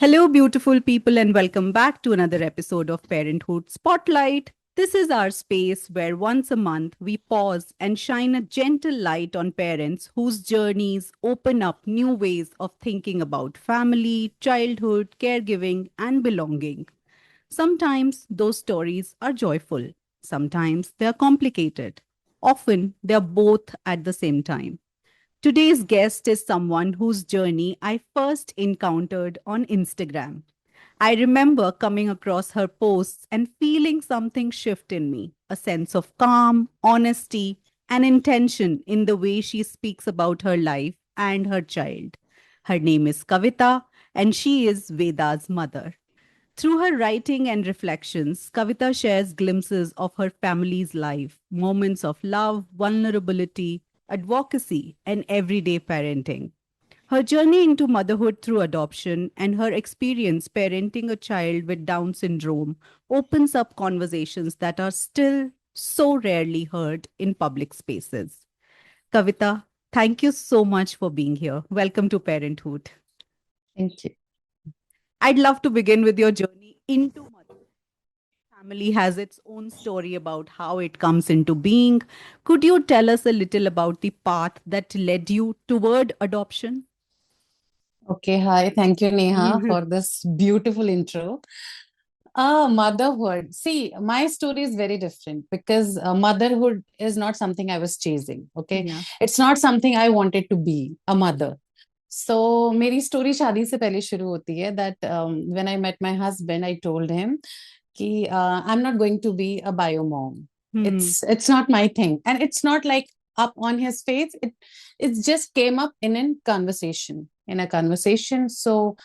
Hello, beautiful people, and welcome back to another episode of Parenthood Spotlight. This is our space where once a month we pause and shine a gentle light on parents whose journeys open up new ways of thinking about family, childhood, caregiving, and belonging. Sometimes those stories are joyful, sometimes they are complicated. Often they are both at the same time. Today's guest is someone whose journey I first encountered on Instagram. I remember coming across her posts and feeling something shift in me, a sense of calm, honesty, and intention in the way she speaks about her life and her child. Her name is Kavita, and she is Veda's mother. Through her writing and reflections, Kavita shares glimpses of her family's life, moments of love, vulnerability, advocacy, and everyday parenting. Her journey into motherhood through adoption and her experience parenting a child with Down syndrome opens up conversations that are still so rarely heard in public spaces. Kavita, thank you so much for being here. Welcome to Parenthood. Thank you. I'd love to begin with your journey into motherhood. Family has its own story about how it comes into being. Could you tell us a little about the path that led you toward adoption? Okay, hi. Thank you, Neha, for this beautiful intro. Motherhood. See, my story is very different because motherhood is not something I was chasing. Okay, Yeah. it's not something I wanted to be a mother. So, मेरी story शादी से पहले शुरू होती है that when I met my husband, I told him कि I'm not going to be a bio mom. Hmm. It's not my thing, and it's not like up on his face. It just came up in a conversation. So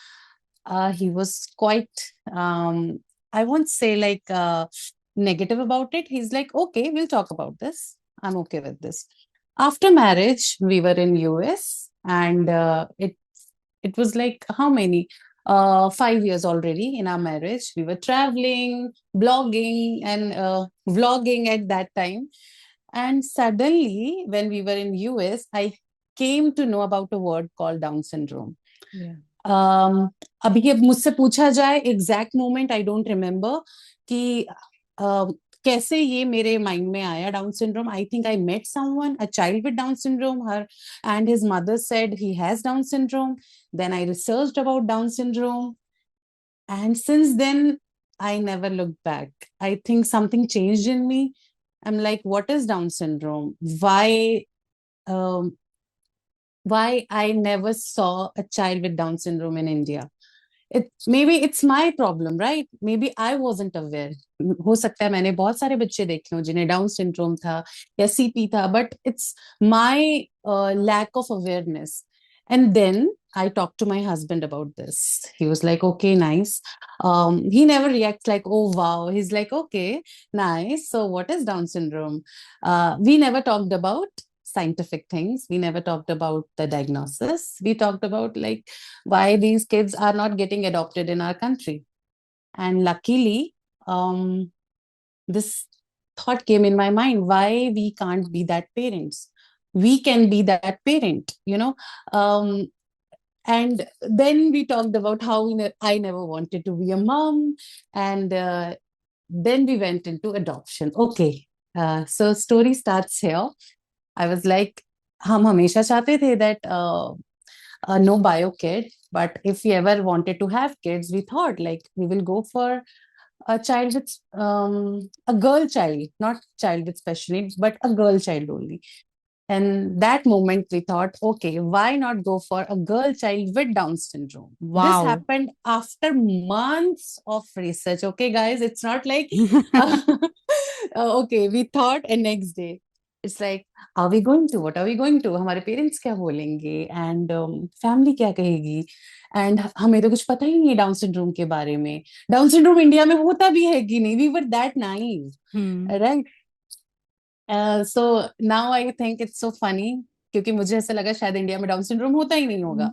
he was quite I won't say like negative about it. He's like, okay, we'll talk about this. I'm okay with this. After marriage, we were in US, and it was like how many 5 years already in our marriage. We were traveling, blogging, and vlogging at that time. And suddenly, when we were in US, I came to know about a word called Down syndrome. Yeah. um, अभी अब मुझसे पूछा जाए exact moment I don't remember कि कैसे ये मेरे mind में आया Down syndrome I think I met someone a child with Down syndrome her and his mother said he has Down syndrome then I researched about Down syndrome and since then I never looked back. I think something changed in me. I'm like, what is down syndrome? Um, why I never saw a child with Down syndrome in India. Maybe it's my problem, right? Maybe I wasn't aware. हो सकता है मैंने बहुत सारे बच्चे देखे हों जिन्हें डाउन सिंड्रोम था या सीपी था, but it's my lack of awareness. And then I talked to my husband about this. He was like, okay, nice. He never reacts like, oh, wow. He's like, okay, nice. So, what is Down syndrome? We never talked about scientific things. We never talked about the diagnosis. We talked about like why these kids are not getting adopted in our country. And luckily, this thought came in my mind why we can't be that parents. We can be that parent, you know. Um, and then we talked about how I never wanted to be a mom. And then we went into adoption. Okay. So story starts here. I was like, हम हमेशा चाहते थे that no bio kid, but if we ever wanted to have kids, we thought like we will go for a child with a girl child, not child with special needs, but a girl child only. And that moment we thought, okay, why not go for a girl child with Down syndrome? This Wow. happened after months of research. Okay, guys, it's not like, okay, we thought, and next day, it's like, are we going to? What are we going to? हमारे parents क्या बोलेंगे and family क्या कहेगी and हमें तो कुछ पता ही नहीं डाउन सिंड्रोम के बारे में डाउन सिंड्रोम इंडिया में होता भी है कि नहीं we were that Hmm. Naive right so now I think it's so funny क्योंकि मुझे ऐसा लगा शायद इंडिया में डाउन सिंड्रोम होता ही नहीं होगा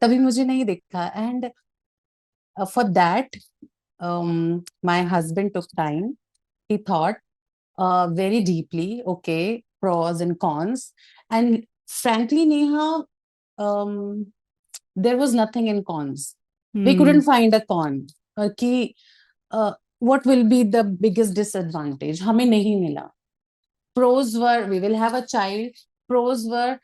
तभी मुझे नहीं दिखा and for that my husband took time. He thought very deeply, okay, pros and cons. And frankly, Neha, um, there was nothing in cons. We Hmm. couldn't find a con. कि what will be the biggest disadvantage? हमें नहीं मिला. Pros were we will have a child. Pros were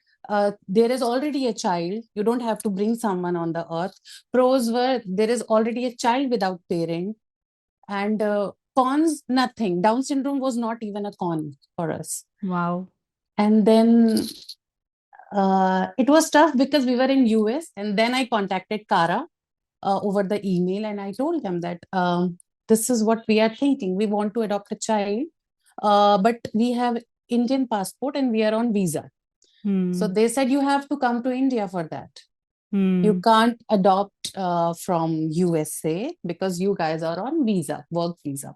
there is already a child. You don't have to bring someone on the earth. Pros were there is already a child without parent. And cons, nothing. Down syndrome was not even a con for us. Wow. And then it was tough because we were in US, and then I contacted Kara over the email, and I told them that this is what we are thinking. We want to adopt a child, but we have Indian passport and we are on visa. So Hmm. they said you have to come to India for that. You Hmm. can't adopt from USA because you guys are on visa, work visa.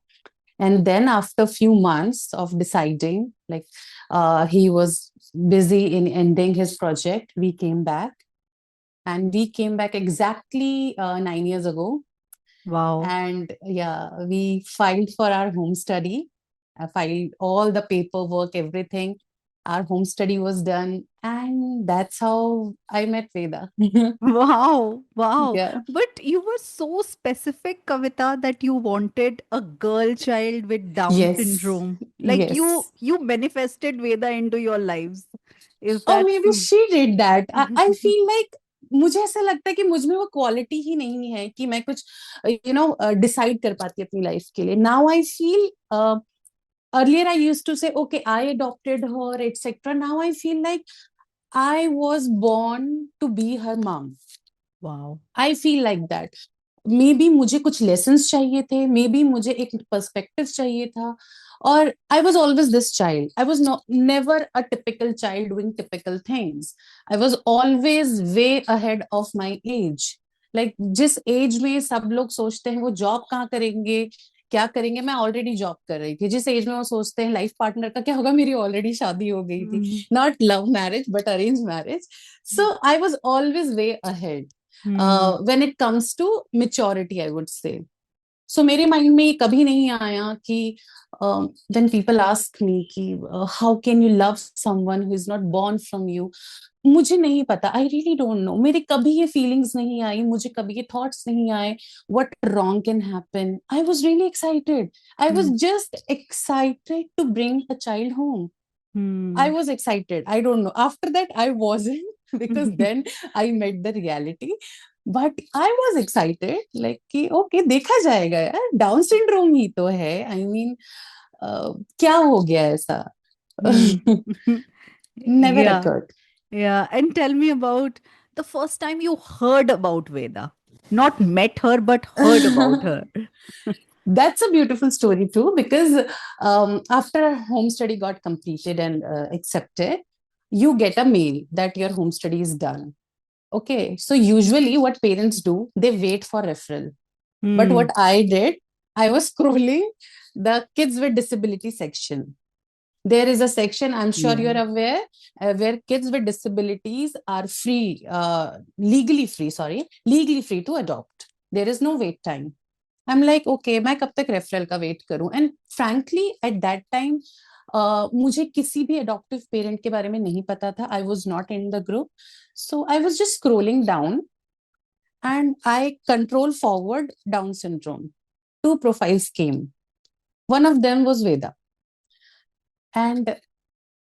And then after a few months of deciding, like he was busy in ending his project, we came back. And we came back exactly 9 years ago. Wow. And yeah, we filed for our home study. I filed all the paperwork, everything. Our home study was done. And that's how I met Veda. Wow, wow. Yeah. But you were so specific, Kavita, that you wanted a girl child with Down Yes. syndrome. Like you Yes. you manifested Veda into your lives. Is Or that maybe true? she did that. I feel like मुझे ऐसा लगता है कि मुझ में वो quality ही नहीं है कि मैं कुछ डिसाइड कर पाती अपनी लाइफ के लिए. Now I feel earlier I used to say, okay, I adopted her, etc. Now I feel like I was born to be her mom. Wow. I feel like that. May be मुझे कुछ lessons चाहिए थे, may be मुझे एक perspective चाहिए था. और I was always this child. I was never a typical child doing typical things. I was always way ahead of my age. Like जिस एज में सब लोग सोचते हैं वो जॉब कहाँ करेंगे, क्या करेंगे, मैं ऑलरेडी जॉब कर रही थी. जिस एज में वो सोचते हैं लाइफ पार्टनर का क्या होगा, मेरी ऑलरेडी शादी हो गई थी. Hmm. Not love marriage but arrange marriage. So I was always way ahead Hmm. when it comes to maturity, I would say. So मेरे माइंड में ये कभी नहीं आया कि when people ask me कि how can you love someone who is not born from you, मुझे नहीं पता. I really don't know. मेरे कभी ये feelings नहीं आई, मुझे कभी ये thoughts नहीं आए what wrong can happen. I was really excited. I was Hmm. just excited to bring a child home. I Hmm. was excited. I don't know. After that, I wasn't because then I met the reality. But I was excited, like कि okay देखा जाएगा यार, down syndrome ही तो है. I mean, क्या हो गया ऐसा? Hmm. Never Yeah. occurred. Yeah. And tell me about the first time you heard about Veda. Not met her, but heard about her. That's a beautiful story too, because after home study got completed and accepted, you get a mail that your home study is done. Okay, so usually what parents do, they wait for referral. But Hmm. what I did, I was scrolling the kids with disability section. There is a section, I'm sure Yeah. you're aware, where kids with disabilities are free, legally free to adopt. There is no wait time. I'm like, okay, मैं कब तक referral का wait करूं? And frankly, at that time, मुझे किसी भी adoptive parent के बारे में नहीं पता था. I was not in the group. So I was just scrolling down and I control forward Down syndrome. Two profiles came. One of them was Veda. And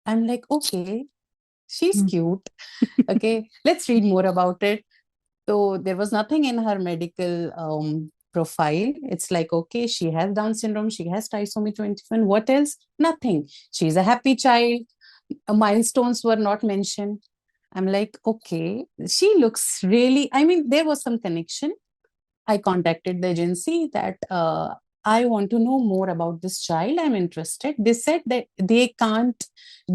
I'm like, okay, she's Hmm. cute. Okay, let's read more about it. So there was nothing in her medical profile. It's like, okay, she has Down syndrome, she has trisomy 21. What else? Nothing. She's a happy child. Milestones were not mentioned. I'm like, okay, she looks really, I mean, there was some connection. I contacted the agency that I want to know more about this child. I'm interested. They said that they can't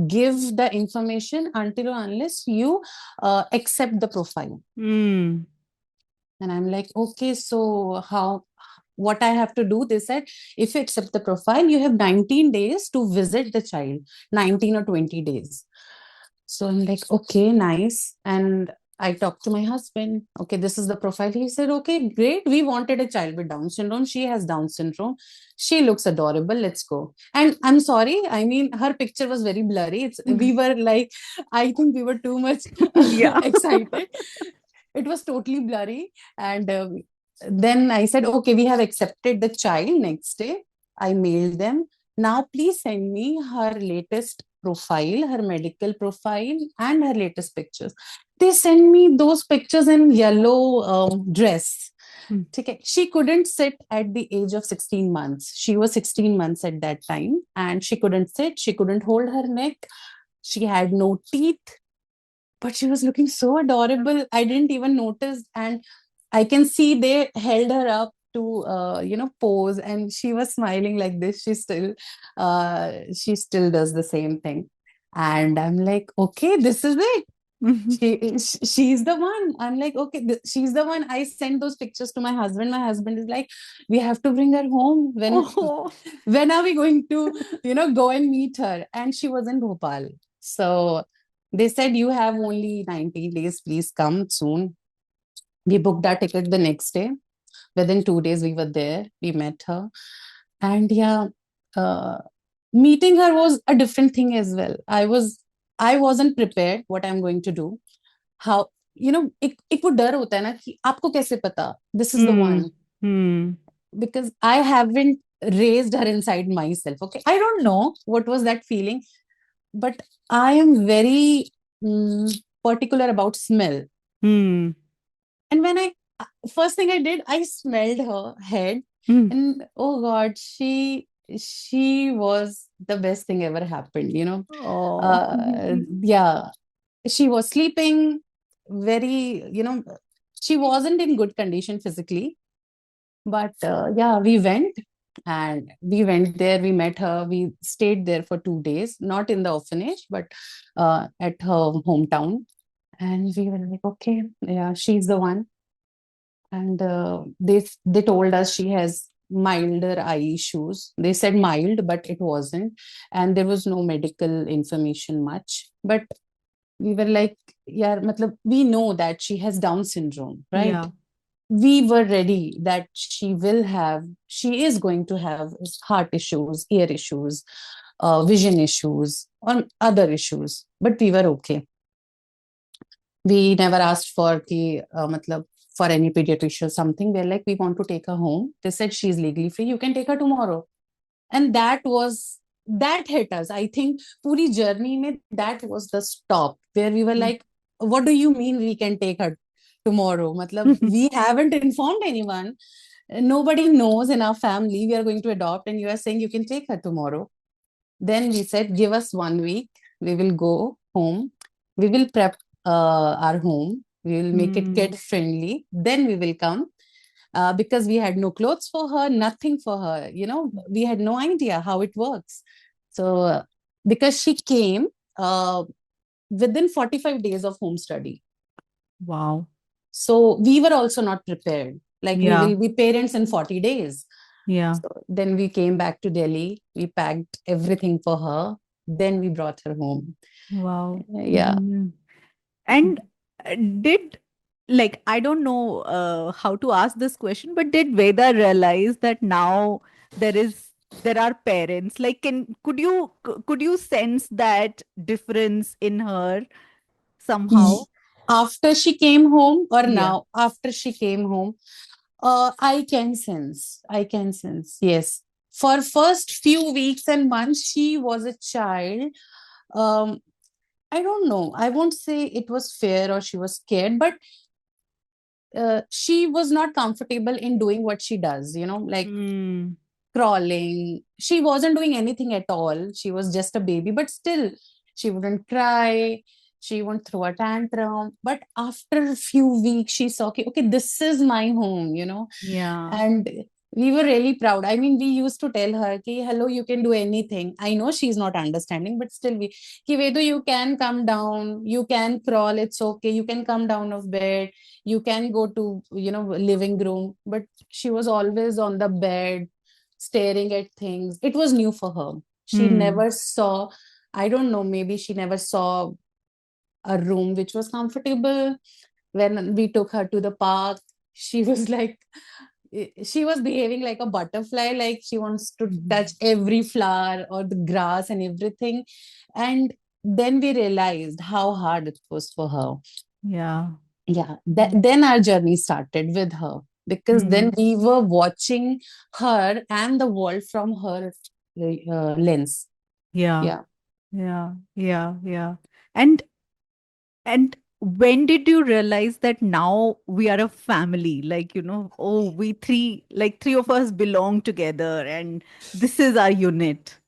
give the information until or unless you accept the profile. Hmm. And I'm like, okay, so how, what I have to do? They said, if you accept the profile, you have 19 days to visit the child, 19 or 20 days. So I'm like, okay, nice. And I talked to my husband. Okay, this is the profile. He said, okay, great. We wanted a child with Down syndrome. She has Down syndrome. She looks adorable. Let's go. And I'm sorry. I mean, her picture was very blurry. We were like, I think we were too much Yeah. excited. It was totally blurry. And Then I said, okay, we have accepted the child. Next day, I mailed them. Now, please send me her latest profile, her medical profile, and her latest pictures. They send me those pictures in yellow dress. Hmm. Okay. She couldn't sit at the age of 16 months. She was 16 months at that time, and she couldn't sit. She couldn't hold her neck. She had no teeth, but she was looking so adorable. I didn't even notice. And I can see they held her up to pose, and she was smiling like this. She still does the same thing. And I'm like, okay, this is it. She's the one. I'm like, okay, she's the one. I sent those pictures to my husband. My husband is like, we have to bring her home. when Oh. when are we going to go and meet her? And she was in Bhopal. So they said, you have only 90 days, please come soon. We booked our ticket the next day. Within 2 days we were there. We met her. And yeah, uh, meeting her was a different thing as well. I wasn't prepared what I'm going to do. How, एक वो डर होता है ना कि आपको कैसे पता this is the Hmm. one, Hmm. because I haven't raised her inside myself. Okay, I don't know what was that feeling, but I am very particular about smell. Hmm. And when I first thing I did, I smelled her head, Hmm. and oh God, she was the best thing ever happened. Oh. Yeah, she was sleeping very, she wasn't in good condition physically, but yeah, we went there, we met her, we stayed there for 2 days, not in the orphanage, but at her hometown. And we were like, okay, yeah, she's the one. And they told us she has milder eye issues. They said mild, but it wasn't, and there was no medical information much. But we were like, yeah, matlab, we know that she has Down syndrome, right? Yeah. We were ready that she is going to have heart issues, ear issues, vision issues, or other issues, but we were okay. We never asked for matlab, for any pediatrician or something. We're like, we want to take her home. They said she's legally free. You can take her tomorrow. And that hit us. I think puri journey mein, that was the stop where we were like, what do you mean we can take her tomorrow? Matlab, we haven't informed anyone. Nobody knows in our family we are going to adopt, and you are saying you can take her tomorrow. Then we said, give us 1 week. We will go home. We will prep our home. We will make it kid friendly. Then we will come. Because we had no clothes for her, nothing for her. We had no idea how it works. So, because she came within 45 days of home study. Wow. So, we were also not prepared. Like, we Yeah. will be parents in 40 days. Yeah. So then we came back to Delhi. We packed everything for her. Then we brought her home. Wow. Yeah. And did, like, I don't know how to ask this question, but did Veda realize that now there is there are parents? Like, could you sense that difference in her somehow? After she came home, or Yeah. now after she came home, I can sense, yes. For first few weeks and months, she was a child. um I don't know, I won't say it was fear or she was scared, but she was not comfortable in doing what she does, like Hmm. crawling. She wasn't doing anything at all. She was just a baby, but still, she wouldn't cry. She wouldn't throw a tantrum. But after a few weeks, she saw, okay, okay, this is my home. Yeah. And we were really proud. I mean, we used to tell her, okay, hello, you can do anything. I know she's not understanding, but still, Ki Vedu, you can come down, you can crawl, it's okay. You can come down of bed, you can go to, living room. But she was always on the bed, staring at things. It was new for her. She Hmm. never saw, I don't know, maybe she never saw a room which was comfortable. When we took her to the park, she was like, she was behaving like a butterfly, like she wants to touch every flower or the grass and everything. And then we realized how hard it was for her. Yeah. Yeah, then our journey started with her. because then we were watching her and the world from her lens. Yeah. Yeah. Yeah. Yeah. Yeah. And when did you realize that now we are a family? Like, oh, we three, like three of us belong together and this is our unit.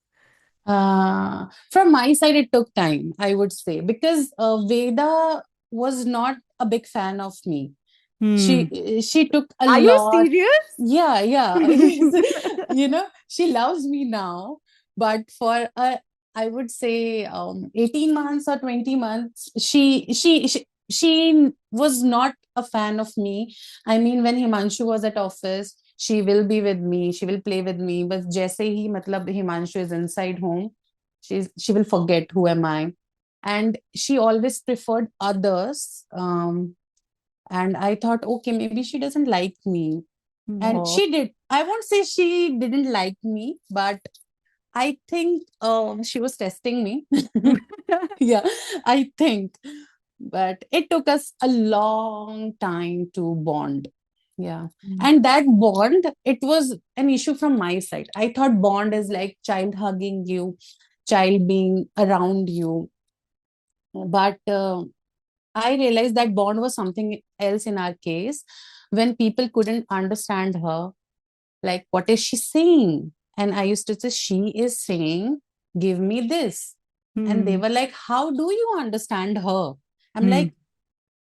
From my side, it took time, I would say, because Veda was not a big fan of me. Hmm. She took a Are you lot. serious? Yeah, yeah. She loves me now, but for I would say 18 months or 20 months, she was not a fan of me. I mean, when Himanshu was at office, she will be with me, she will play with me, but jaise hi matlab Himanshu is inside home, she will forget who am I. And she always preferred others. And I thought, okay, maybe she doesn't like me. And Oh. she did. I won't say she didn't like me, but I think she was testing me. Yeah, I think. But it took us a long time to bond. Yeah. And that bond, it was an issue from my side. I thought bond is like child hugging you, child being around you. But I realized that bond was something else in our case when people couldn't understand her. Like, what is she saying? And I used to say, she is saying, give me this. And they Hmm. were like, how do you understand her? I'm Hmm. like,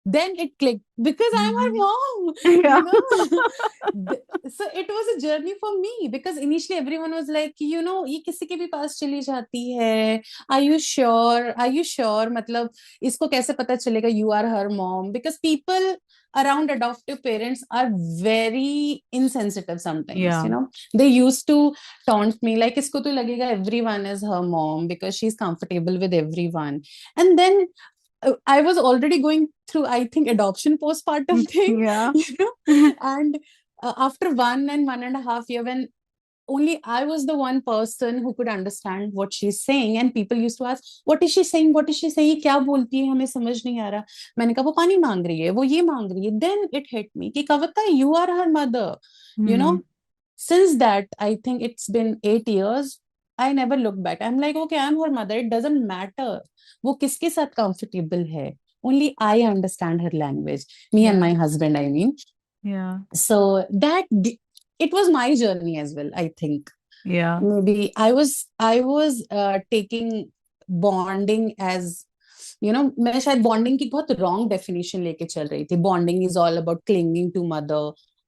then it clicked because I'm her Hmm. mom, Yeah. you know. So it was a journey for me because initially everyone was like, ये किसी के भी पास चली जाती है, are you sure मतलब इसको कैसे पता चलेगा you are her mom, because people around adoptive parents are very insensitive sometimes, Yeah. they used to taunt me like इसको तो लगेगा everyone is her mom because she's comfortable with everyone. And then I was already going through, I think, adoption postpartum thing, Yeah. you know, and after 1.5 years, when only I was the one person who could understand what she's saying, and people used to ask, "What is she saying? What is she saying? क्या बोलती है? हमें समझ नहीं आ रहा." मैंने कहा वो पानी मांग रही है, वो ये मांग रही है. Then it hit me कि कविता, you are her mother, you know. Hmm. Since that, I think it's been 8 years. I never look back. I'm like, okay, I'm her mother. It doesn't matter. वो किसके साथ comfortable है. Only I understand her language. Me and Yeah. my husband, I mean. Yeah. So it was my journey as well, I think. Yeah. Maybe I was taking bonding as, मैं शायद bonding की बहुत wrong definition लेके चल रही थी. Bonding is all about clinging to mother,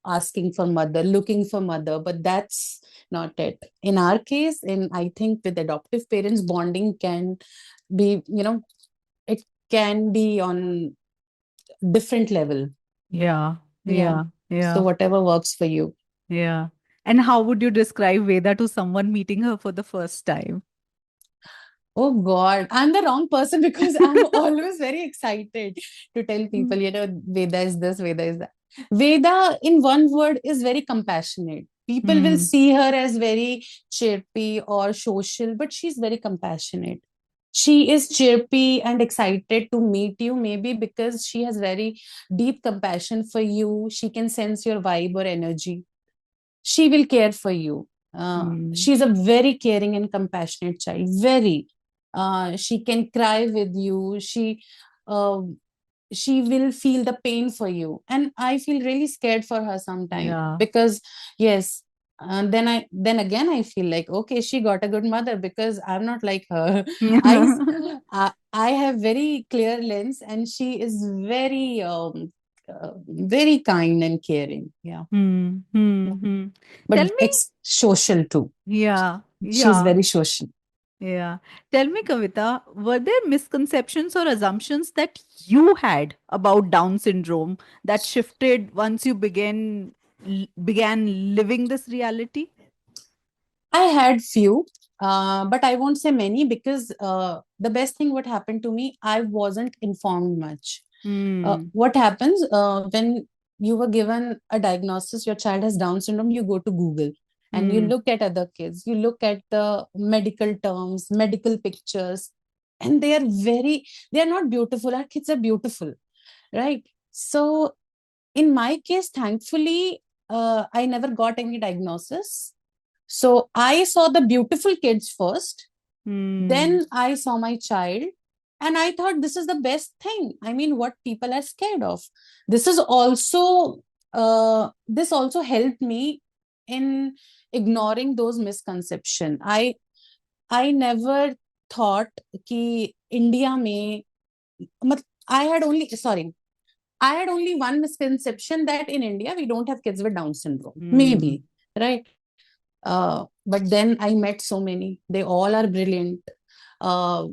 asking for mother, looking for mother, but that's not it. In our case, I think with adoptive parents, bonding can be, it can be on different level. Yeah. Yeah. Yeah. So Yeah. whatever works for you. Yeah. And how would you describe Veda to someone meeting her for the first time? Oh God, I'm the wrong person because I'm always very excited to tell Mm. people, Veda is this, Veda is that. Veda, in one word, is very compassionate. People will Hmm. see her as very chirpy or social, but she's very compassionate. She is chirpy and excited to meet you, maybe because she has very deep compassion for you. She can sense your vibe or energy. She will care for you. Hmm. She's a very caring and compassionate child. Very. She can cry with you. Uh, she will feel the pain for you, and I feel really scared for her sometimes Yeah. because yes. Then again I feel like, okay, she got a good mother because I'm not like her. I I have very clear lens, and she is very kind and caring. Yeah. Hmm. Hmm. Yeah. Hmm. But Tell me, it's social too. yeah, She's yeah, very social. yeah. Tell me, Kavita, were there misconceptions or assumptions that you had about Down syndrome that shifted once you began living this reality? I had few, but I won't say many because the best thing what happened to me, I wasn't informed much. Hmm. What happens when you were given a diagnosis, your child has Down syndrome, you go to Google and you Hmm. look at other kids, you look at the medical terms, medical pictures, and they are not beautiful. Our kids are beautiful, right? So in my case, thankfully, I never got any diagnosis. So I saw the beautiful kids first, then I saw my child, and I thought this is the best thing. I mean, what people are scared of. This is also this also helped me in ignoring those misconception. I never thought कि India में I had only sorry I had only one misconception that in India we don't have kids with Down syndrome. Maybe, right? But then I met so many. They all are brilliant. Uh,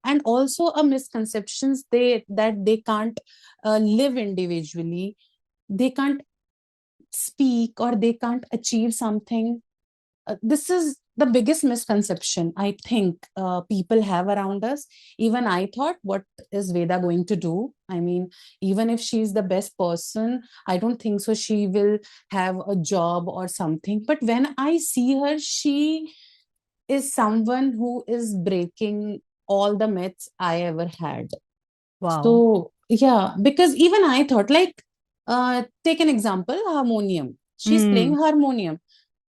and also a misconceptions that they can't live individually. They can't speak or they can't achieve something. This is the biggest misconception I think people have around us. Even I thought, what is Veda going to do? I mean, even if she's the best person, I don't think so she will have a job or something. But when I see her, she is someone who is breaking all the myths I ever had. Wow. So, yeah, because even I thought, like, take an example, harmonium. She's playing harmonium.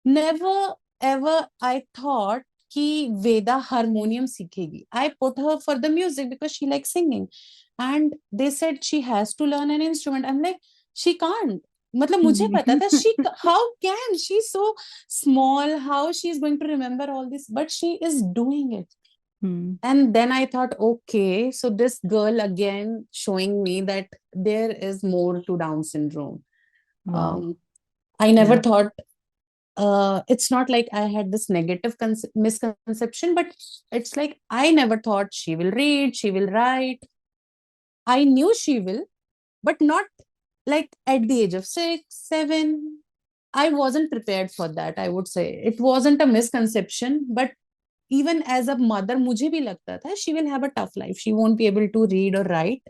Never ever I thought कि Veda harmonium सीखेगी. I put her for the music because she likes singing. And they said she has to learn an instrument. I'm like, she can't. मतलब मुझे पता था how can she's so small, how she's going to remember all this, but she is doing it. And then I thought, okay, so this girl again showing me that there is more to Down syndrome. Wow. I never Yeah. thought it's not like I had this negative misconception, but it's like I never thought she will read, she will write. I knew she will, but not like at the age of 6, 7. I wasn't prepared for that, I would say. It wasn't a misconception, but even as a mother, मुझे भी लगता था she will have a tough life. She won't be able to read or write.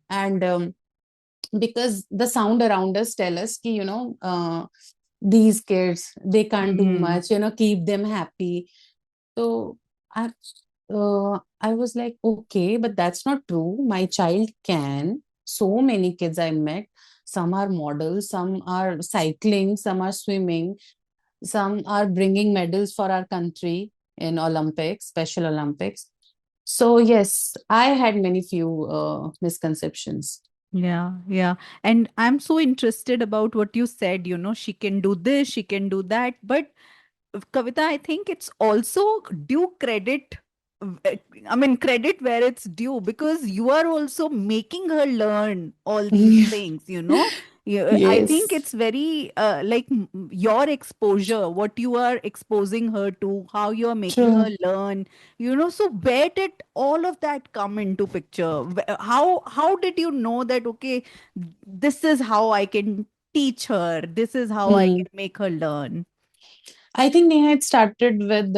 And because the sound around us tell us कि, these kids, they can't do much, keep them happy. So I was like, okay, but that's not true. My child can. So many kids I met, some are models, some are cycling, some are swimming, some are bringing medals for our country in Olympics, Special Olympics. So yes, I had many few misconceptions. Yeah. And I'm so interested about what you said, she can do this, she can do that. But Kavita, I think it's also due credit. uh, I mean, credit where it's due because you are also making her learn all these things. I think Yes, it's very like your exposure, what you are exposing her to, how you are making her true. learn. So where did all of that come into picture? How did you know that, okay, this is how I can teach her, this is how I Mm. can make her learn? I think Neha had started with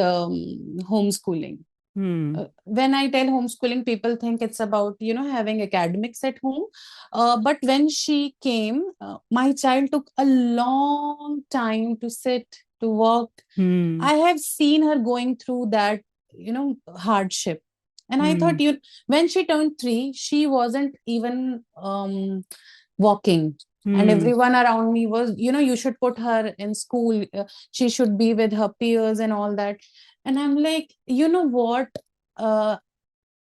homeschooling. Hmm. When I tell homeschooling, people think it's about, having academics at home. But when she came, my child took a long time to sit, to walk. Hmm. I have seen her going through that, hardship. And I Hmm. thought, when she turned 3, she wasn't even walking. And Hmm. everyone around me was, you should put her in school. She should be with her peers and all that. And I'm like, you know what? Uh,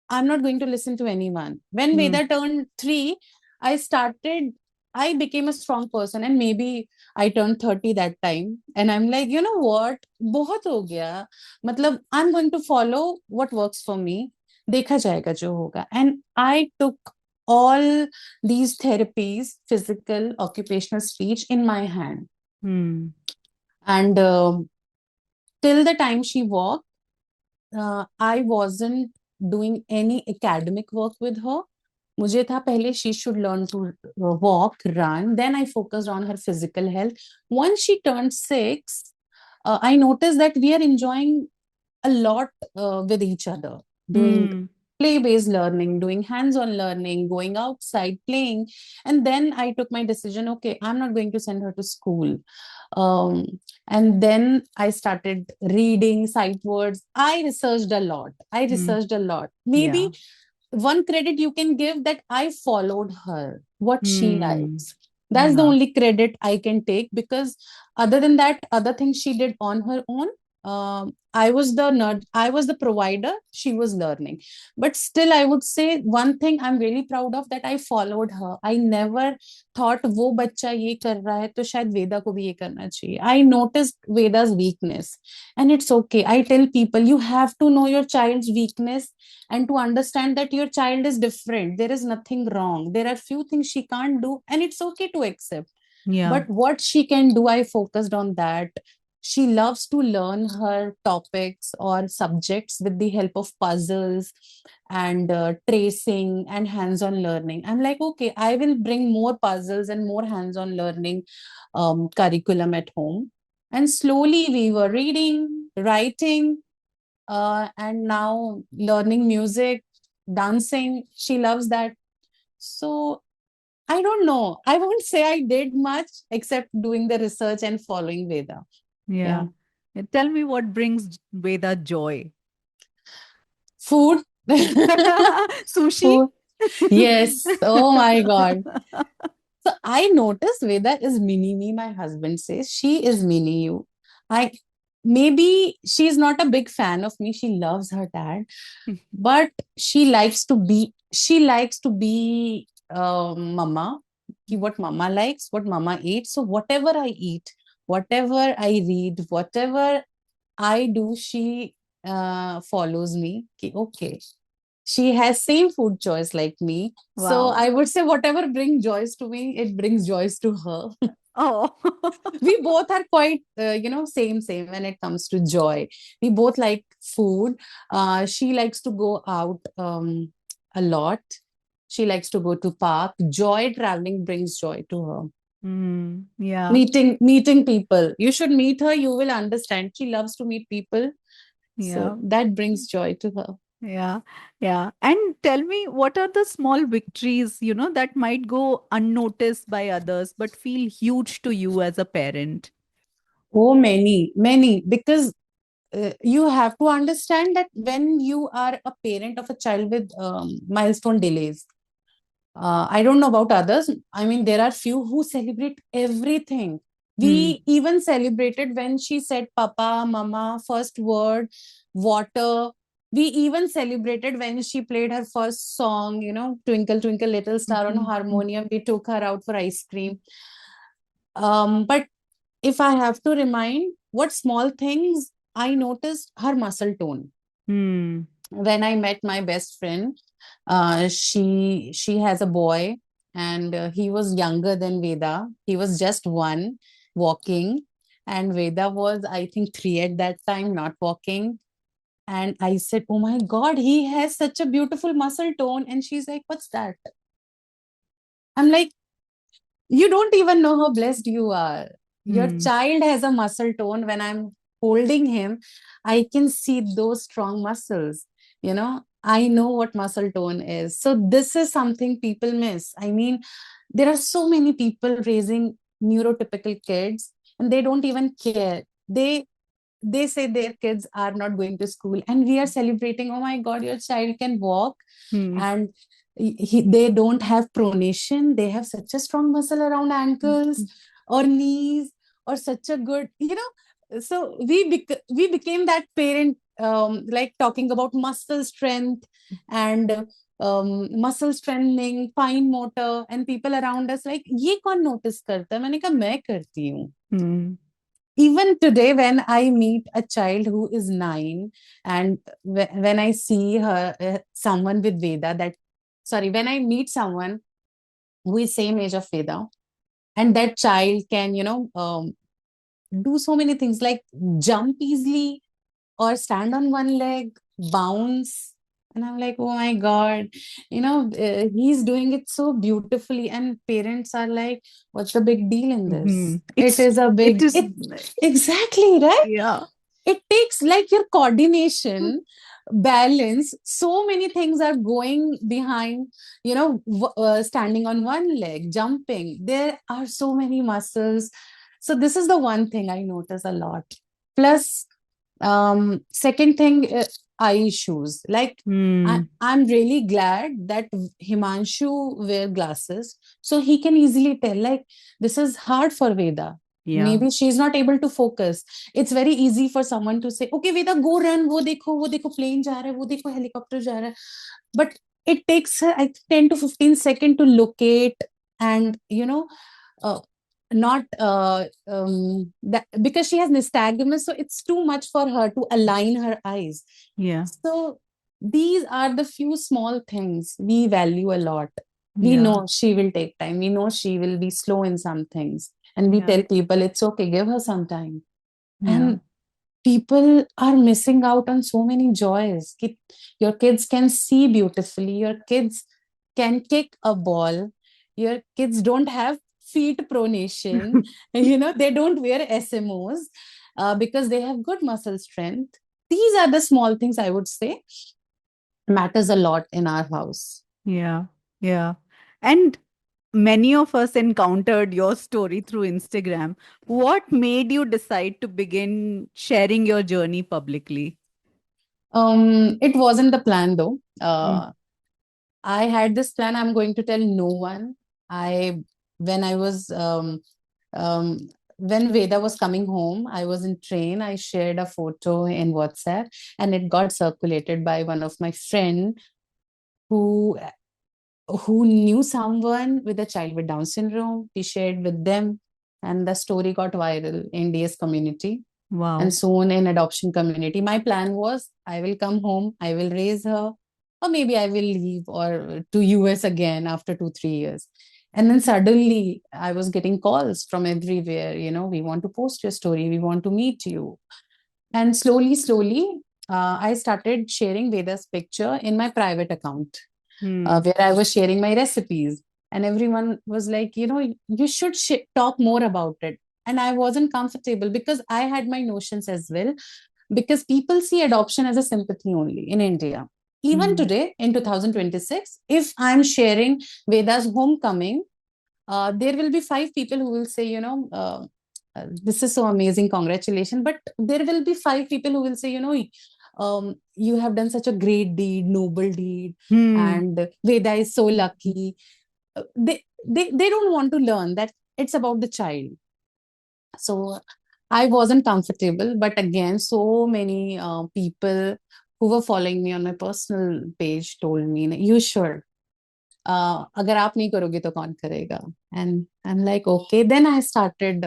I'm not going to listen to anyone. When Hmm. Veda turned 3, I started, I became a strong person, and maybe I turned 30 that time. And I'm like, you know what? बहुत हो गया. मतलब, I'm going to follow what works for me. देखा जाएगा जो होगा. And I took all these therapies, physical, occupational speech, in my hand. Hmm. And till the time she walked, I wasn't doing any academic work with her. मुझे था पहले she should learn to walk, run. Then I focused on her physical health. Once she turned 6, I noticed that we are enjoying a lot with each other, doing Hmm. play-based learning, doing hands-on learning, going outside, playing. And then I took my decision, okay, I'm not going to send her to school. Um, and then I started reading sight words. I researched a lot. Hmm. Maybe Yeah. one credit you can give that I followed her, what she Hmm. likes. That's the Yeah. only credit I can take, because other than that, other things she did on her own. I was the nerd, I was the provider, she was learning. But still, I would say one thing I'm really proud of, that I followed her. I never thought वो बच्चा ये कर रहा है तो शायद वेदा को भी ये करना चाहिए. I noticed Veda's weakness, and it's okay. I tell people, you have to know your child's weakness and to understand that your child is different. There is nothing wrong. There are few things she can't do, and it's okay to accept. Yeah. But what she can do, I focused on that. She loves to learn her topics or subjects with the help of puzzles and tracing and hands-on learning. I'm like, okay, I will bring more puzzles and more hands-on learning curriculum at home. And slowly we were reading, writing, and now learning music, dancing. She loves that. So I don't know. I won't say I did much except doing the research and following Veda. Yeah. Yeah. Tell me what brings Veda joy. Food. Sushi? Food. Yes. Oh my God. So I noticed Veda is mini me. My husband says she is mini you. I maybe she's not a big fan of me. She loves her dad, but she likes to be mama. What mama likes, what mama eats. So whatever I eat, whatever I read, whatever I do, she follows me. Okay, she has same food choice like me. So Wow. I would say whatever brings joys to me, it brings joys to her. Oh. We both are quite same when it comes to joy. We both like food. She likes to go out a lot. She likes to go to park. Joy traveling brings joy to her. Yeah. Meeting people, you should meet her, you will understand. She loves to meet people, so Yeah. that brings joy to her. Yeah, yeah. And tell me, what are the small victories, that might go unnoticed by others but feel huge to you as a parent? Oh, many, because you have to understand that when you are a parent of a child with milestone delays, I don't know about others. I mean, there are few who celebrate everything. Hmm. We even celebrated when she said Papa, Mama, first word, water. We even celebrated when she played her first song, Twinkle, Twinkle, Little Star on Mhm. harmonium. We took her out for ice cream. But if I have to remind what small things, I noticed her muscle tone. Hmm. When I met my best friend, she has a boy, and he was younger than Veda. He was just one, walking, and Veda was, I think, 3 at that time, not walking. And I said, "Oh my God, he has such a beautiful muscle tone." And she's like, "What's that?" I'm like, "You don't even know how blessed you are. Your Hmm. child has a muscle tone. When I'm holding him, I can see those strong muscles. I know what muscle tone is. So this is something people miss. I mean, there are so many people raising neurotypical kids, and they don't even care. They say their kids are not going to school, and we are celebrating, oh my God, your child can walk, Hmm. and they don't have pronation. They have such a strong muscle around ankles or knees, or such a good, so we became that parent, like talking about muscle strength and muscle strengthening, fine motor, and people around us like, ये कौन notice करता है? मैंने कहा मैं करती हूँ. Hmm. Even today, when I meet a child who is 9, and when I see her, someone with Veda, when I meet someone who is same age of Veda, and that child can, do so many things like jump easily or stand on one leg, bounce. And I'm like, oh my God, he's doing it so beautifully. And parents are like, what's the big deal in Hmm. this? It is a It big, is, exactly, right? yeah. It takes like your coordination, balance. So many things are going behind, standing on one leg, jumping. There are so many muscles. So this is the one thing I notice a lot. Plus, second thing, eye issues. Like Hmm. I'm really glad that Himanshu wear glasses, so he can easily tell, like, this is hard for Veda. Yeah. Maybe she's not able to focus. It's very easy for someone to say, okay, Veda, go run. वो देखो plane जा रहा है, वो देखो helicopter जा रहा है. But it takes her, I think, 10 to 15 seconds to locate and, uh, not that, because she has nystagmus, so it's too much for her to align her eyes. Yeah. So these are the few small things we value a lot. We Yeah. know she will take time, we know she will be slow in some things, and we Yeah. tell people it's okay, give her some time. Yeah. And people are missing out on so many joys. Your kids can see beautifully, your kids can kick a ball, your kids don't have feet pronation, they don't wear SMOs, because they have good muscle strength. These are the small things, I would say, matters a lot in our house. Yeah. Yeah. And many of us encountered your story through Instagram. What made you decide to begin sharing your journey publicly? It wasn't the plan though. Mm. I had this plan, I'm going to tell no one. I when I was um, when Veda was coming home, I was in train. I shared a photo in WhatsApp, and it got circulated by one of my friend who who knew someone with a child with Down syndrome. He shared with them, and the story got viral in DS community and Wow. soon in adoption community. My plan was I will come home, I will raise her, or maybe I will leave or to US again after 2 3 years. And then suddenly I was getting calls from everywhere, we want to post your story, we want to meet you. And slowly, I started sharing Veda's picture in my private account, Hmm. where I was sharing my recipes. And everyone was like, you should talk more about it. And I wasn't comfortable because I had my notions as well. Because people see adoption as a sympathy only in India. Even Hmm. today, in 2026, if I'm sharing Veda's homecoming, there will be 5 people who will say, this is so amazing, congratulations. But there will be 5 people who will say, you have done such a great deed, noble deed, Hmm. and Veda is so lucky. They don't want to learn that it's about the child. So I wasn't comfortable, but again, so many people who were following me on my personal page told me, you should. अगर आप नहीं करोगे तो कौन करेगा? And I'm like, okay. Then I started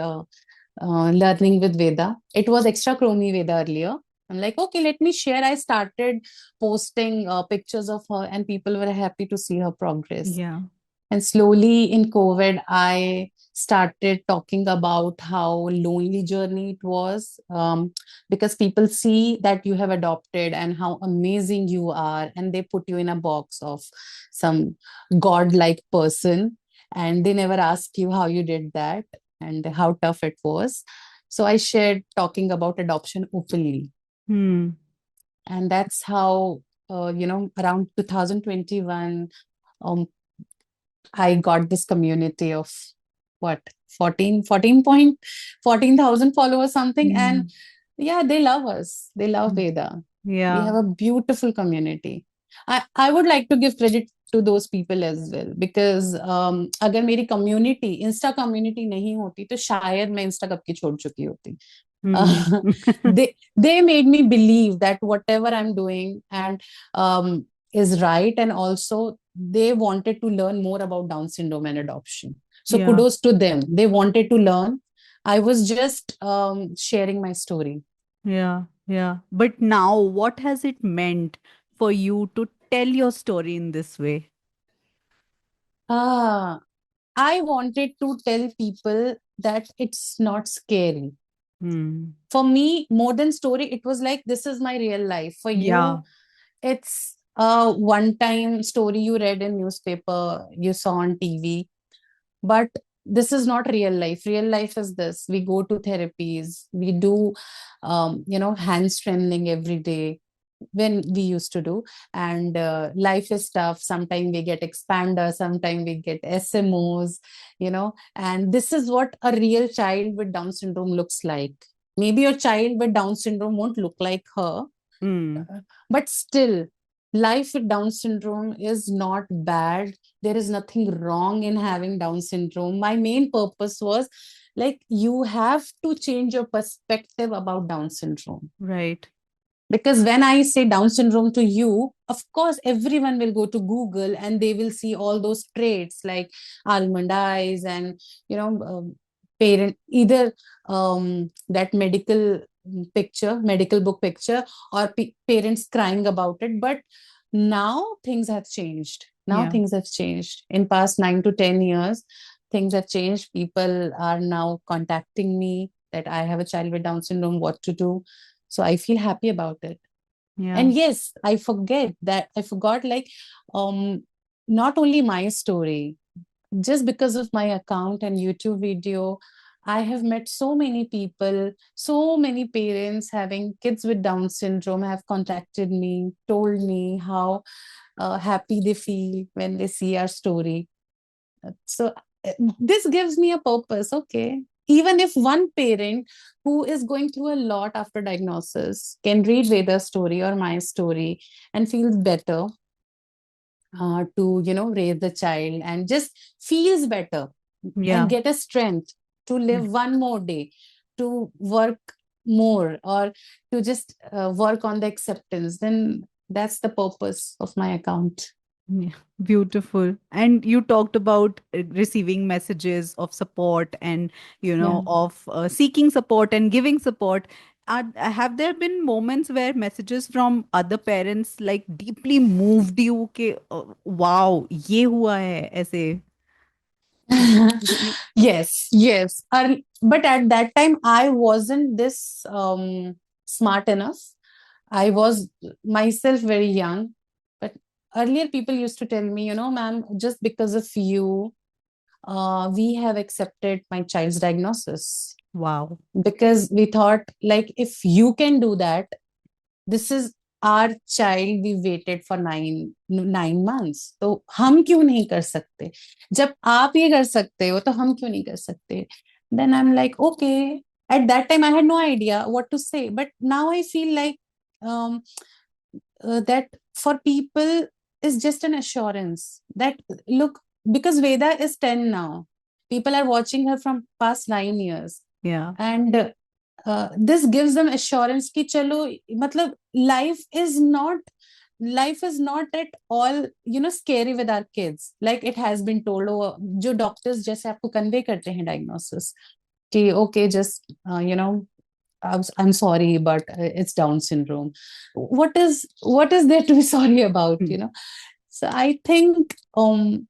learning with Veda. It was extra Chromi Veda earlier. I'm like, okay, let me share. I started posting pictures of her, and people were happy to see her progress. Yeah. And slowly in COVID, I started talking about how lonely journey it was, because people see that you have adopted and how amazing you are, and they put you in a box of some godlike person, and they never ask you how you did that and how tough it was. So I shared talking about adoption openly, Hmm. and that's how around 2021. Um, I got this community of what 14,000 followers something, and Hmm. yeah, they love us, they love Veda. We Yeah. have a beautiful community. I would like to give credit to those people as well, because अगर मेरी community Insta community नहीं होती तो शायद मैं Insta कब की छोड़ चुकी होती. Hmm. uh, they made me believe that whatever I'm doing and is right, and also they wanted to learn more about Down syndrome and adoption. So Yeah. kudos to them, they wanted to learn. I was just sharing my story. Yeah. Yeah. But now, what has it meant for you to tell your story in this way? ah I wanted to tell people that it's not scary. Hmm. For me, more than story, it was like, this is my real life. For Yeah. you, it's a one time story you read in newspaper, you saw on TV. But this is not real life. Real life is this: we go to therapies, we do hand strengthening every day, when we used to do. And life is tough. Sometimes we get expander, sometimes we get SMOs, and this is what a real child with Down syndrome looks like. Maybe your child with Down syndrome won't look like her, Mm. But still, life with Down syndrome is not bad. There is nothing wrong in having Down syndrome. My main purpose was like, you have to change your perspective about Down syndrome. Right. Because when I say Down syndrome to you, of course, everyone will go to Google and they will see all those traits like almond eyes and, parent, either that medical book picture, or parents crying about it. But now things have changed. Now Yeah. things have changed. In past 9 to 10 years, things have changed. People are now contacting me that I have a child with Down syndrome, what to do. So I feel happy about it. Yeah. And yes, I forgot, like, um not only my story, just because of my account and YouTube video, I have met so many people, so many parents having kids with Down syndrome have contacted me, told me how happy they feel when they see our story. So this gives me a purpose. Okay, even if one parent who is going through a lot after diagnosis can read Veda's story or my story and feels better, to raise the child, and just feels better and Yeah. get a strength to Yeah. live one more day, to work more, or to just work on the acceptance, then that's the purpose of my account. Yeah, beautiful. And you talked about receiving messages of support and, Yeah. of seeking support and giving support. Have there been moments where messages from other parents like deeply moved you? के wow, ये हुआ है ऐसे. Yes, yes. But at that time, I wasn't this smart enough. I was myself very young. But earlier, people used to tell me, ma'am, just because of you, we have accepted my child's diagnosis. Wow. Because we thought, like, if you can do that, this is our child, we waited for 9 months, तो हम क्यों नहीं कर सकते? जब आप ये कर सकते हो तो हम क्यों नहीं कर सकते? Then I'm like, okay. At that time I had no idea what to say, but now I feel like, um, that for people is just an assurance that, look, because Veda is 10 now, people are watching her from past 9 years, Yeah. and this gives them assurance कि चलो, मतलब life is not at all scary with our kids, like it has been told. जो doctors जैसे आपको convey करते हैं diagnosis कि okay, just I'm sorry, but it's Down syndrome. What is there to be sorry about, Hmm. So I think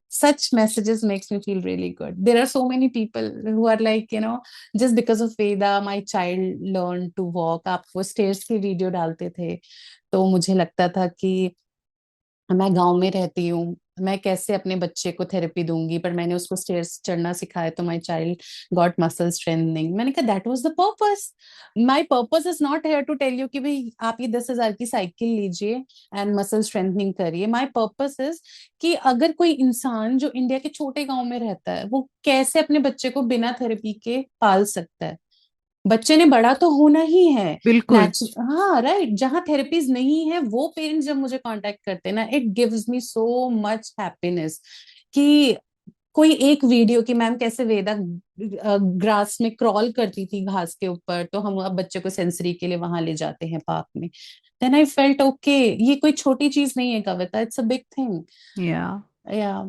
such messages makes me feel really good. There are so many people who are like, just because of Veda, my child learned to walk. आप वो stairs की video डालते थे, तो मुझे लगता था कि मैं गांव में रहती हूँ, मैं कैसे अपने बच्चे को थेरेपी दूंगी, पर मैंने उसको स्टेयर्स चढ़ना सिखाया तो my child got muscle strengthening. मैंने कहा that was the purpose. My purpose is not here to tell you कि भाई आप ये 10,000 की साइकिल लीजिए एंड मसल स्ट्रेंथनिंग करिए. माय पर्पस इज कि अगर कोई इंसान जो इंडिया के छोटे गांव में रहता है, वो कैसे अपने बच्चे को बिना थेरेपी के पाल सकता है. बच्चे ने बड़ा तो होना ही है. बिल्कुल. हाँ, राइट. जहाँ थेरेपीज नहीं है, वो पेरेंट्स जब मुझे कांटेक्ट करते हैं ना, it gives me so much happiness कि कोई एक वीडियो की मैम कैसे वेदा ग्रास में क्रॉल करती थी घास के ऊपर, तो हम अब बच्चे को सेंसरी के लिए वहां ले जाते हैं पार्क में. देन आई फेल्ट ओके, ये कोई छोटी चीज नहीं है Kavita, it's a big thing. Yeah. Yeah.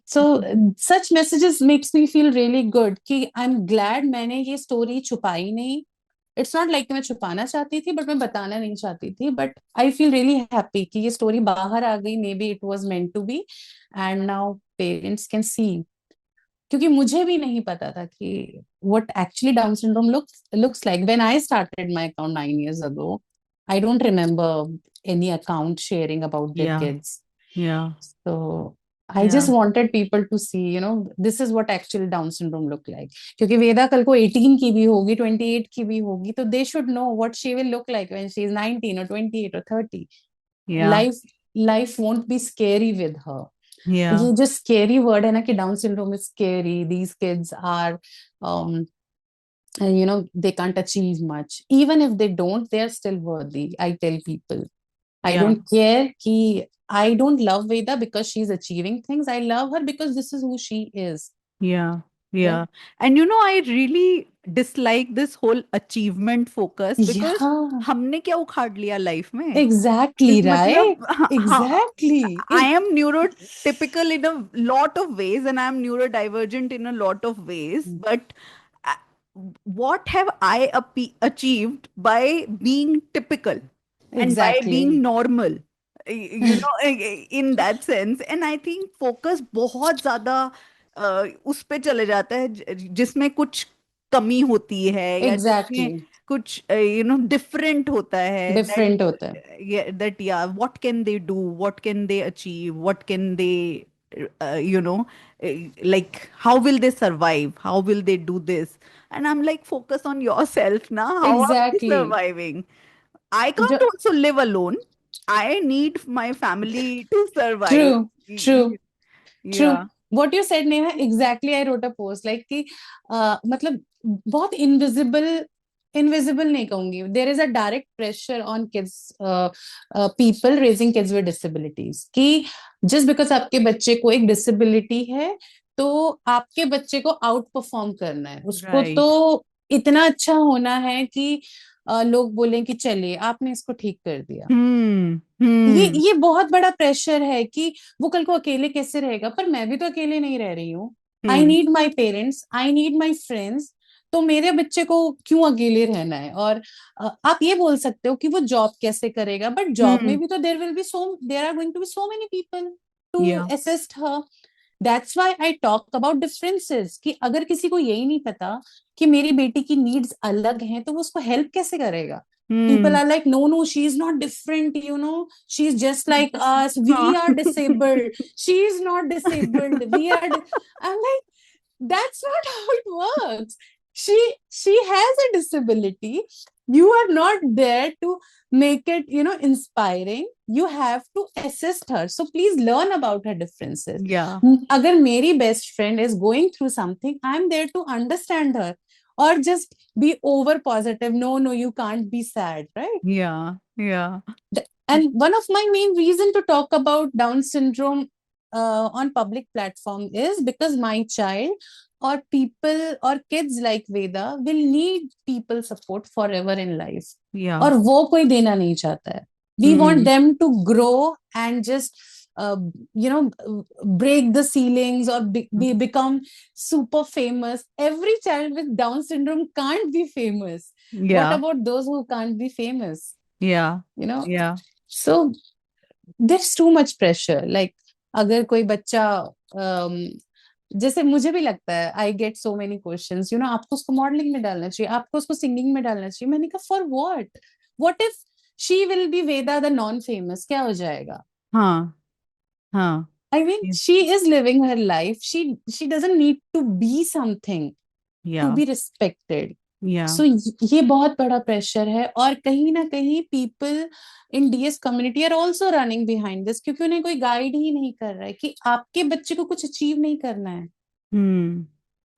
So such messages makes me feel really good कि I'm glad मैंने ये story छुपाई नहीं. It's not like मैं छुपाना चाहती थी, but मैं बताना नहीं चाहती थी. But I feel really happy कि ये story बाहर आ गई. Maybe it was meant to be, and now parents can see. क्योंकि मुझे भी नहीं पता था कि what actually Down syndrome looks like. When I started my account 9 years ago, I don't remember any account sharing about their Yeah. kids. Yeah. So I just Yeah. wanted people to see, this is what actually Down syndrome look like. क्योंकि वेदा कल को 18 की भी होगी, 28 की भी होगी, तो they should know what she will look like when she is 19 or 28 or 30. Yeah. Life won't be scary with her. Yeah. ये जो scary word है ना कि Down syndrome is scary, these kids are um, and they can't achieve much. Even if they don't, they are still worthy. I tell people, I Yeah. don't care ki I don't love Veda because she's achieving things. I love her because this is who she is, Yeah, right? yeah. And I really dislike this whole achievement focus because Yeah, हमने क्या उखाड़ लिया life में? exactly, right? मतलब हाँ, Exactly. I am neurotypical in a lot of ways and I am neurodivergent in a lot of ways. But uh, what have I achieved by being typical and by being Exactly. normal? In that sense. And I think focus बहुत ज्यादा उस पे चले जाता है जिसमें कुछ कमी होती है या जिसमें Exactly. कुछ डिफरेंट होता है Different होता है. that yeah, what can they do, what can they achieve, what can they uh, you know like how will they survive, how will they do this? And I'm like, focus on yourself now. How are you Exactly. surviving? I can't Jo- also live alone. I need my family to survive. True. True. True. Yeah, What you said, Neha, exactly. I wrote a post like कि मतलब बहुत invisible नहीं कहूंगी. There is a direct pressure on kids, people raising kids with disabilities कि just because आपके बच्चे को एक disability है तो आपके बच्चे को आउट परफॉर्म करना है, उसको तो right. इतना अच्छा होना है कि लोग बोलें कि चलिए आपने इसको ठीक कर दिया. Hmm. ये Hmm. ये बहुत बड़ा प्रेशर है कि वो कल को अकेले कैसे रहेगा. पर मैं भी तो अकेले नहीं रह रही हूँ. आई Hmm. Need my parents, I need my friends. तो मेरे बच्चे को क्यों अकेले रहना है? और आप ये बोल सकते हो कि वो जॉब कैसे करेगा, बट जॉब Hmm. में भी तो there are going to be so many people to Yeah. Assist her. That's why I talk about differences कि अगर किसी को यही नहीं पता कि मेरी बेटी की नीड्स अलग हैं तो वो उसको हेल्प कैसे करेगा? People Hmm. are like, no, no, she's not different, she's just like us, we हाँ. are disabled, she's not disabled, we are I'm like, that's not how it works. She has a disability. You are not there to make it, inspiring. You have to assist her, so please learn about her differences. Yeah. Agar meri best friend is going through something, I'm there to understand her, or just be over positive. No, no, you can't be sad, right? Yeah. Yeah. And one of my main reason to talk about Down syndrome on public platform is because my child or people or kids like Veda will need people support forever in life. Yeah. और वो कोई देना नहीं चाहता है. We want Hmm. them to grow and just uh, break the ceilings or become super famous. Every child with Down syndrome can't be famous. What Yeah. about those who can't be famous? Yeah. You know, Yeah. so there's too much pressure. Like अगर कोई बच्चा जैसे मुझे भी लगता है, I get so many questions, आपको उसको मॉडलिंग में डालना चाहिए, आपको उसको सिंगिंग में डालना चाहिए. मैंने कहा for what if she will be Veda the non famous, क्या हो जाएगा? हाँ. हाँ. I mean, Yeah. she is living her life. She doesn't need to be something to Yeah. be respected. Yeah. सो ये बहुत बड़ा प्रेशर है. और कहीं ना कहीं people in DS community are also running behind this, क्योंकि उन्हें कोई गाइड ही नहीं कर रहा है कि आपके बच्चे को कुछ अचीव नहीं करना है. Hmm.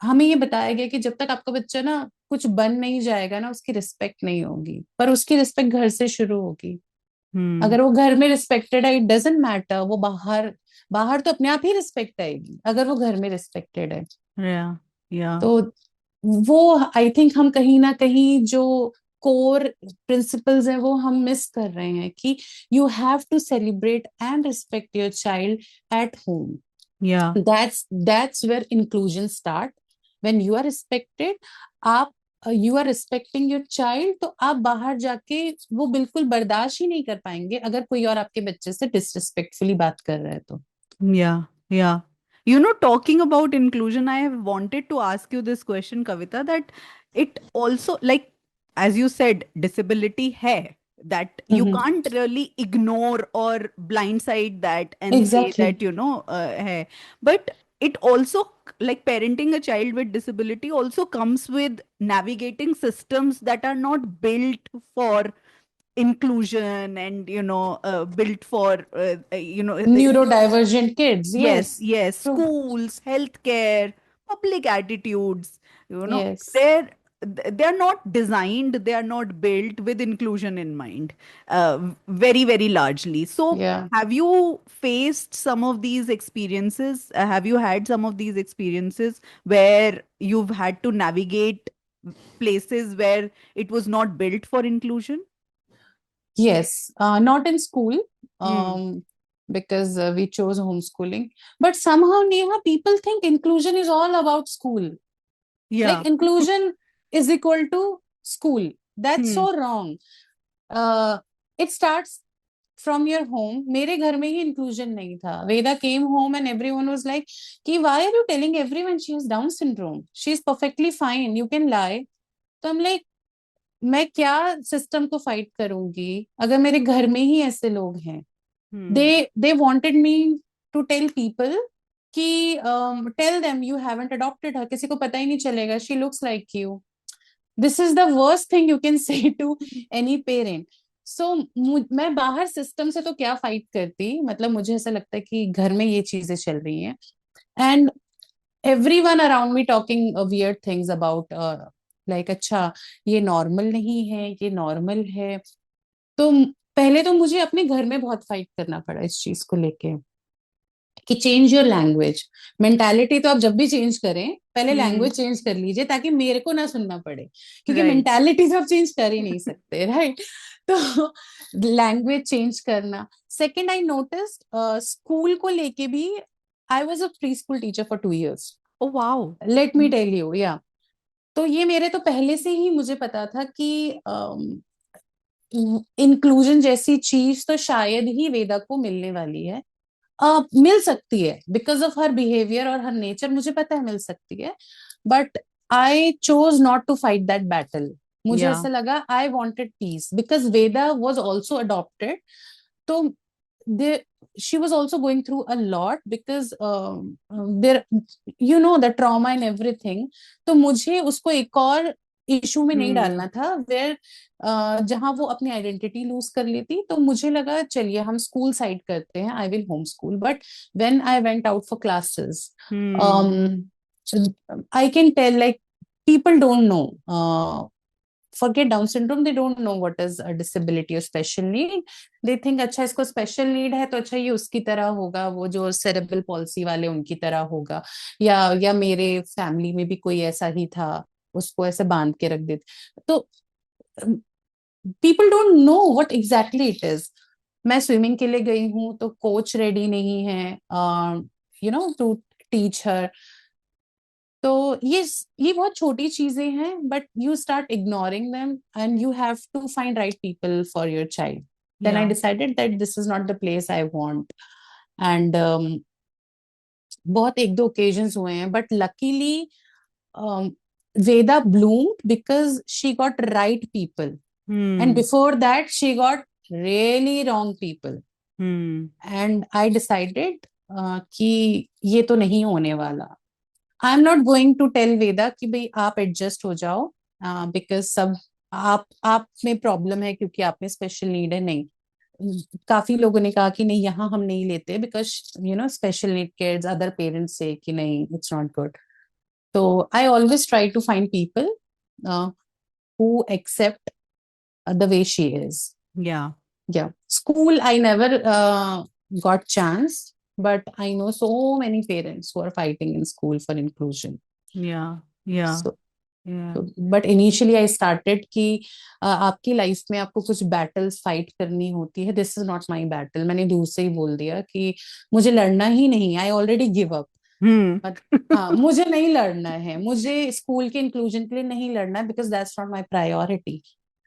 हमें ये बताया गया कि जब तक आपका बच्चा ना कुछ बन नहीं जाएगा ना, उसकी रिस्पेक्ट नहीं होगी. पर उसकी रिस्पेक्ट घर से शुरू होगी. Hmm. अगर वो घर में रिस्पेक्टेड है, इट डजेंट मैटर वो बाहर बाहर तो अपने आप ही रिस्पेक्ट आएगी अगर वो घर में रिस्पेक्टेड है. Yeah. Yeah. तो वो आई थिंक हम कहीं ना कहीं जो कोर प्रिंसिपल्स हैं वो हम मिस कर रहे हैं कि you have to celebrate and respect your child at home. Yeah. That's where inclusion start. When you are respected, आप you are respecting your child, तो आप बाहर जाके वो बिल्कुल बर्दाश्त ही नहीं कर पाएंगे अगर कोई और आपके बच्चे से डिसरिस्पेक्टफुली बात कर रहा है तो. Yeah. Yeah. Talking about inclusion, I have wanted to ask you this question, Kavita, that it also, like, as you said, disability hai, that you Mm-hmm. can't really ignore or blindside that and say Exactly. that, hai. But it also, like, parenting a child with disability also comes with navigating systems that are not built for inclusion and built for Neurodivergent kids, yes, yes. yes, True. schools, healthcare, public attitudes, you know Yes. there they're not designed, they are not built with inclusion in mind, very, very largely. So, Yeah. have you faced some of these experiences? Have you had some of these experiences where you've had to navigate places where it was not built for inclusion? Yes, not in school, Hmm. because we chose homeschooling. But somehow, Neha, people think inclusion is all about school. Yeah. Like inclusion is equal to school. That's Hmm. so wrong. Uh, it starts from your home. मेरे घर में ही inclusion नहीं था. Veda came home and everyone was like, कि why are you telling everyone she has Down syndrome? She is perfectly fine. You can lie. तो I'm like, मैं क्या system को फाइट करूंगी अगर मेरे घर में ही ऐसे लोग हैं. Hmm. they wanted me to tell people कि tell them you haven't adopted her, किसी को पता ही नहीं चलेगा, she looks like you. This is the worst thing you can say to any parent. So मैं बाहर सिस्टम से तो क्या फाइट करती, मतलब मुझे ऐसा लगता है कि घर में ये चीजें चल रही हैं. And everyone around me talking weird things about like अच्छा ये नॉर्मल नहीं है, ये नॉर्मल है. तो पहले तो मुझे अपने घर में बहुत फाइट करना पड़ा इस चीज को लेके कि चेंज योर लैंग्वेज. मेंटालिटी तो आप जब भी चेंज करें पहले Hmm. लैंग्वेज चेंज कर लीजिए ताकि मेरे को ना सुनना पड़े, क्योंकि Right. मेंटालिटी तो आप चेंज कर ही नहीं सकते, राइट. तो लैंग्वेज चेंज करना. सेकंड, आई नोटिस स्कूल को लेके भी. I was a preschool teacher for 2 years. Oh, wow. Let me tell you, ya. तो ये मेरे तो पहले से ही मुझे पता था कि इंक्लूजन जैसी चीज तो शायद ही वेदा को मिलने वाली है. मिल सकती है बिकॉज ऑफ हर बिहेवियर और हर नेचर, मुझे पता है मिल सकती है. But I chose not to fight that battle. मुझे Yeah. ऐसा लगा I wanted peace because Veda was also adopted. तो there she was also going through a lot because there you know the trauma and everything. तो मुझे उसको एक और issue में नहीं Hmm. डालना था वेयर जहां वो अपनी आइडेंटिटी लूज कर लेती. तो मुझे लगा चलिए हम स्कूल साइड करते हैं, I will home school. But when I went out for classes, Hmm. I can tell like people don't know. Forget Down syndrome, they don't know what is a disability or special need. They think अच्छा इसको special need है तो अच्छा ये उसकी तरह होगा, वो जो cerebral palsy वाले उनकी तरह होगा, या मेरे फैमिली में भी कोई ऐसा ही था, उसको ऐसे बांध के रख देते. तो people don't know what exactly it is. मैं स्विमिंग के लिए गई हूँ तो कोच रेडी नहीं है टू टीच हर. तो ये बहुत छोटी चीजें हैं but you start ignoring them and you have to find right people for your child. Then I Yeah. Decided that this is not the place I want. And बहुत एक दो ओकेजन्स हुए हैं but luckily Veda bloomed because she got right people, and Hmm. before that she got really wrong people. Hmm. And I decided कि ये तो नहीं होने वाला. I am not going to tell Veda कि भाई आप एडजस्ट हो जाओ बिकॉज सब आप में प्रॉब्लम है क्योंकि आप में स्पेशल नीड है. नहीं, काफी लोगों ने कहा कि नहीं यहाँ हम नहीं लेते because special need kids other parents से कि नहीं इट्स नॉट गुड. तो I always try to find people who accept the way she is. Yeah. Yeah, school I never got chance, but I know so many parents who are fighting in school for inclusion. Yeah. Yeah. So, Yeah. but initially I started कि आपकी life में आपको कुछ battles fight करनी होती है. This is not my battle. मैंने दूर से ही बोल दिया कि मुझे लड़ना ही नहीं. I already give up. Hmm. हाँ, मुझे नहीं लड़ना है, मुझे स्कूल के इंक्लूजन के लिए नहीं लड़ना है because that's not my priority.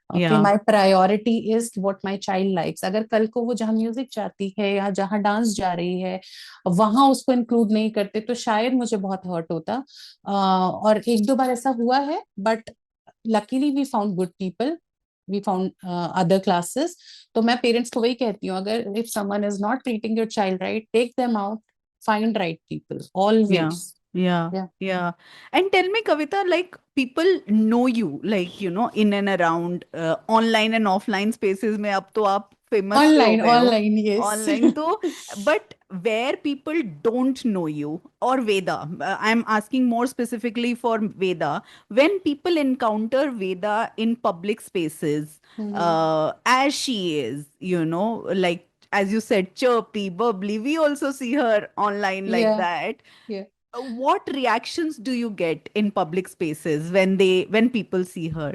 Okay, Yeah. My priority is what my child likes. अगर कल को वो जहाँ म्यूजिक चाहती है या जहाँ डांस जा रही है वहां उसको इंक्लूड नहीं करते तो शायद मुझे बहुत हर्ट होता. और एक दो बार ऐसा हुआ है but luckily we found good people. We found other classes. तो मैं पेरेंट्स को वही कहती हूँ, अगर if someone is not treating your child right, take them out, find right people Yeah. always. Yeah. Yeah. Yeah. And tell me, Kavita, like people know you, like, in and around online and offline spaces में अब तो आप famous से हो online, गए हो online, yes. Online तो. But where people don't know you or Veda, I'm asking more specifically for Veda, when people encounter Veda in public spaces, as she is, like as you said, chirpy, bubbly, we also see her online like या, that. या, What reactions do you get in public spaces when people see her?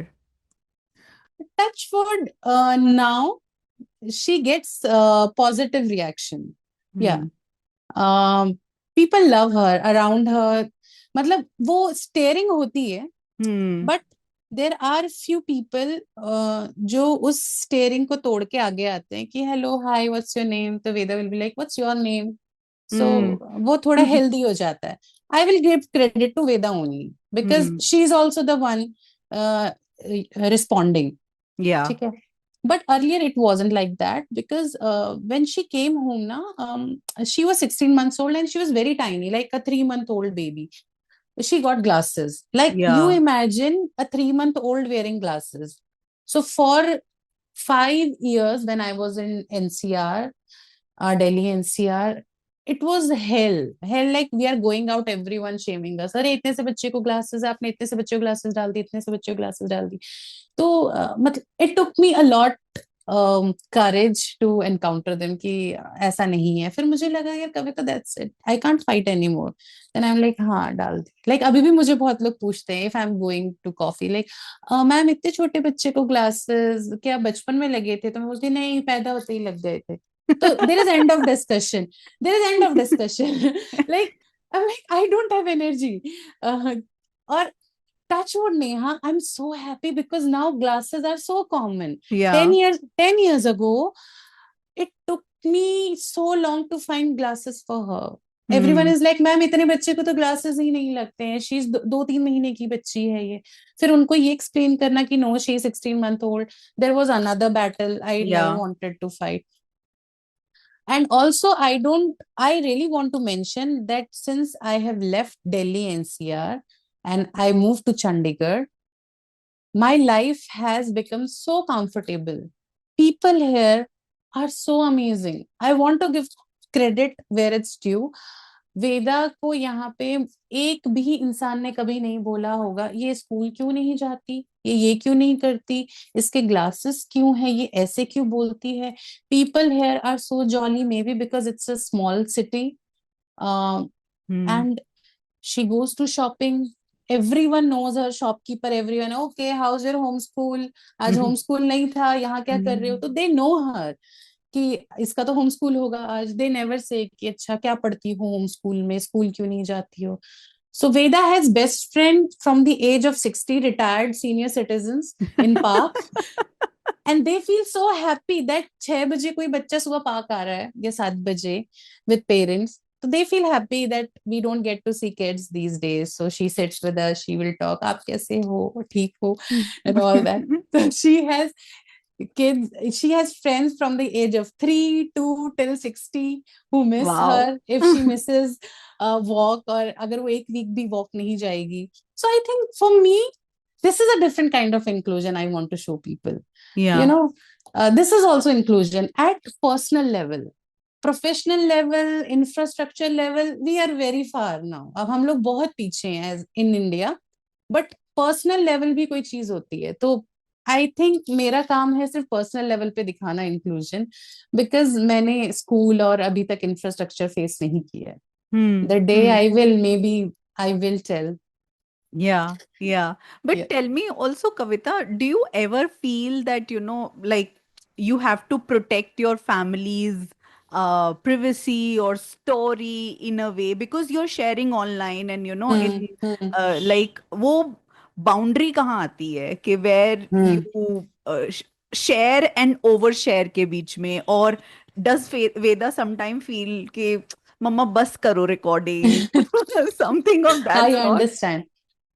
Touch wood, now she gets positive reaction. Yeah. Hmm. People love her, around her. मतलब वो staring होती है, Hmm. but there are few people जो उस staring को तोड़ के आगे आते हैं कि hello, hi, what's your name? तो Veda will be like, what's your name? So Hmm. वो थोड़ा healthy हो जाता है. I will give credit to Veda only because Hmm. she is also the one uh, responding. Yeah. ठीक है. But earlier it wasn't like that because when she came home na, she was 16 months old and she was very tiny, like a 3-month old baby. She got glasses. Like you Yeah. imagine a 3-month old wearing glasses. So for 5 years when I was in NCR, Delhi NCR, it was hell. Hell, like we are going out, everyone shaming us. अरे इतने से बच्चे को glasses है, आपने इतने से बच्चे को glasses डाल दी, इतने से बच्चे को glasses डाल दी. तो मतलब it took me a lot courage to encounter them कि ऐसा नहीं है. फिर मुझे लगा यार कविता, that's it, I can't fight anymore. then I'm like हाँ डाल दी. like अभी भी मुझे बहुत लोग पूछते हैं if I'm going to coffee, like ma'am इतने छोटे बच्चे को ग्लासेस क्या बचपन में लगे थे? तो मैं बोलती नहीं, पैदा होते ही लग गए थे. तो there is end of discussion. There is end of discussion. like I'm like I don't have energy. और touch wood, Neha, I'm so happy because now glasses are so common. 10 Yeah. years 10 years ago, it took me so long to find glasses for her. Everyone Hmm. is like, ma'am इतने बच्चे को तो glasses ही नहीं लगते हैं, she is 2-3 महीने की बच्ची है ये. फिर उनको ये एक्सप्लेन करना कि no, she is 16 month old. There was another battle I never Yeah. Wanted to fight. And also I really want to mention that since I have left Delhi NCR and I moved to Chandigarh, my life has become so comfortable. People here are so amazing. I want to give credit where it's due. वेदा को यहाँ पे एक भी इंसान ने कभी नहीं बोला होगा ये स्कूल क्यों नहीं जाती, ये क्यों नहीं करती, इसके ग्लासेस क्यों है, ये ऐसे क्यों बोलती है. People here are so jolly, maybe because it's a small city. Hmm. And she goes to shopping. Everyone knows her shopkeeper. Everyone, okay, how's your homeschool? आज homeschool नहीं था, यहाँ क्या कर रहे हो? तो they know her कि इसका तो homeschool होगा आज. They never say कि अच्छा क्या पढ़ती हो homeschool में, स्कूल क्यों नहीं जाती हो. So Veda has best friend from the age of 60, retired senior citizens in park. And they feel so happy that 6 बजे कोई बच्चा सुबह पार्क आ रहा है या 7 बजे with parents. So they feel happy that we don't get to see kids these days. So she sits with us, she will talk, आप कैसे हो, ठीक हो, and all that. So she has kids, she has friends from the age of 3 to till 60 who miss Wow. her if she misses a walk or अगर वो एक week भी walk नहीं जाएगी. So I think for me, this is a different kind of inclusion I want to show people. You Yeah. know, this is also inclusion at personal level. Professional level, infrastructure level, we are very far now. अब हम लोग बहुत पीछे हैं in India. But personal level भी कोई चीज होती है. तो आई थिंक मेरा काम है सिर्फ पर्सनल लेवल पे दिखाना इंक्लूजन, बिकॉज मैंने स्कूल और अभी तक इंफ्रास्ट्रक्चर फेस नहीं किया है. Hmm. The day Hmm. I will, maybe I will tell. Yeah, yeah. But tell me also, Kavita, do you ever feel that, like you have to protect your family's privacy or story in a way because you're sharing online and in like वो boundary कहाँ आती है कि where you share and overshare के बीच में, और does Veda sometime feel कि मम्मा बस करो recording something of that I sort? Understand.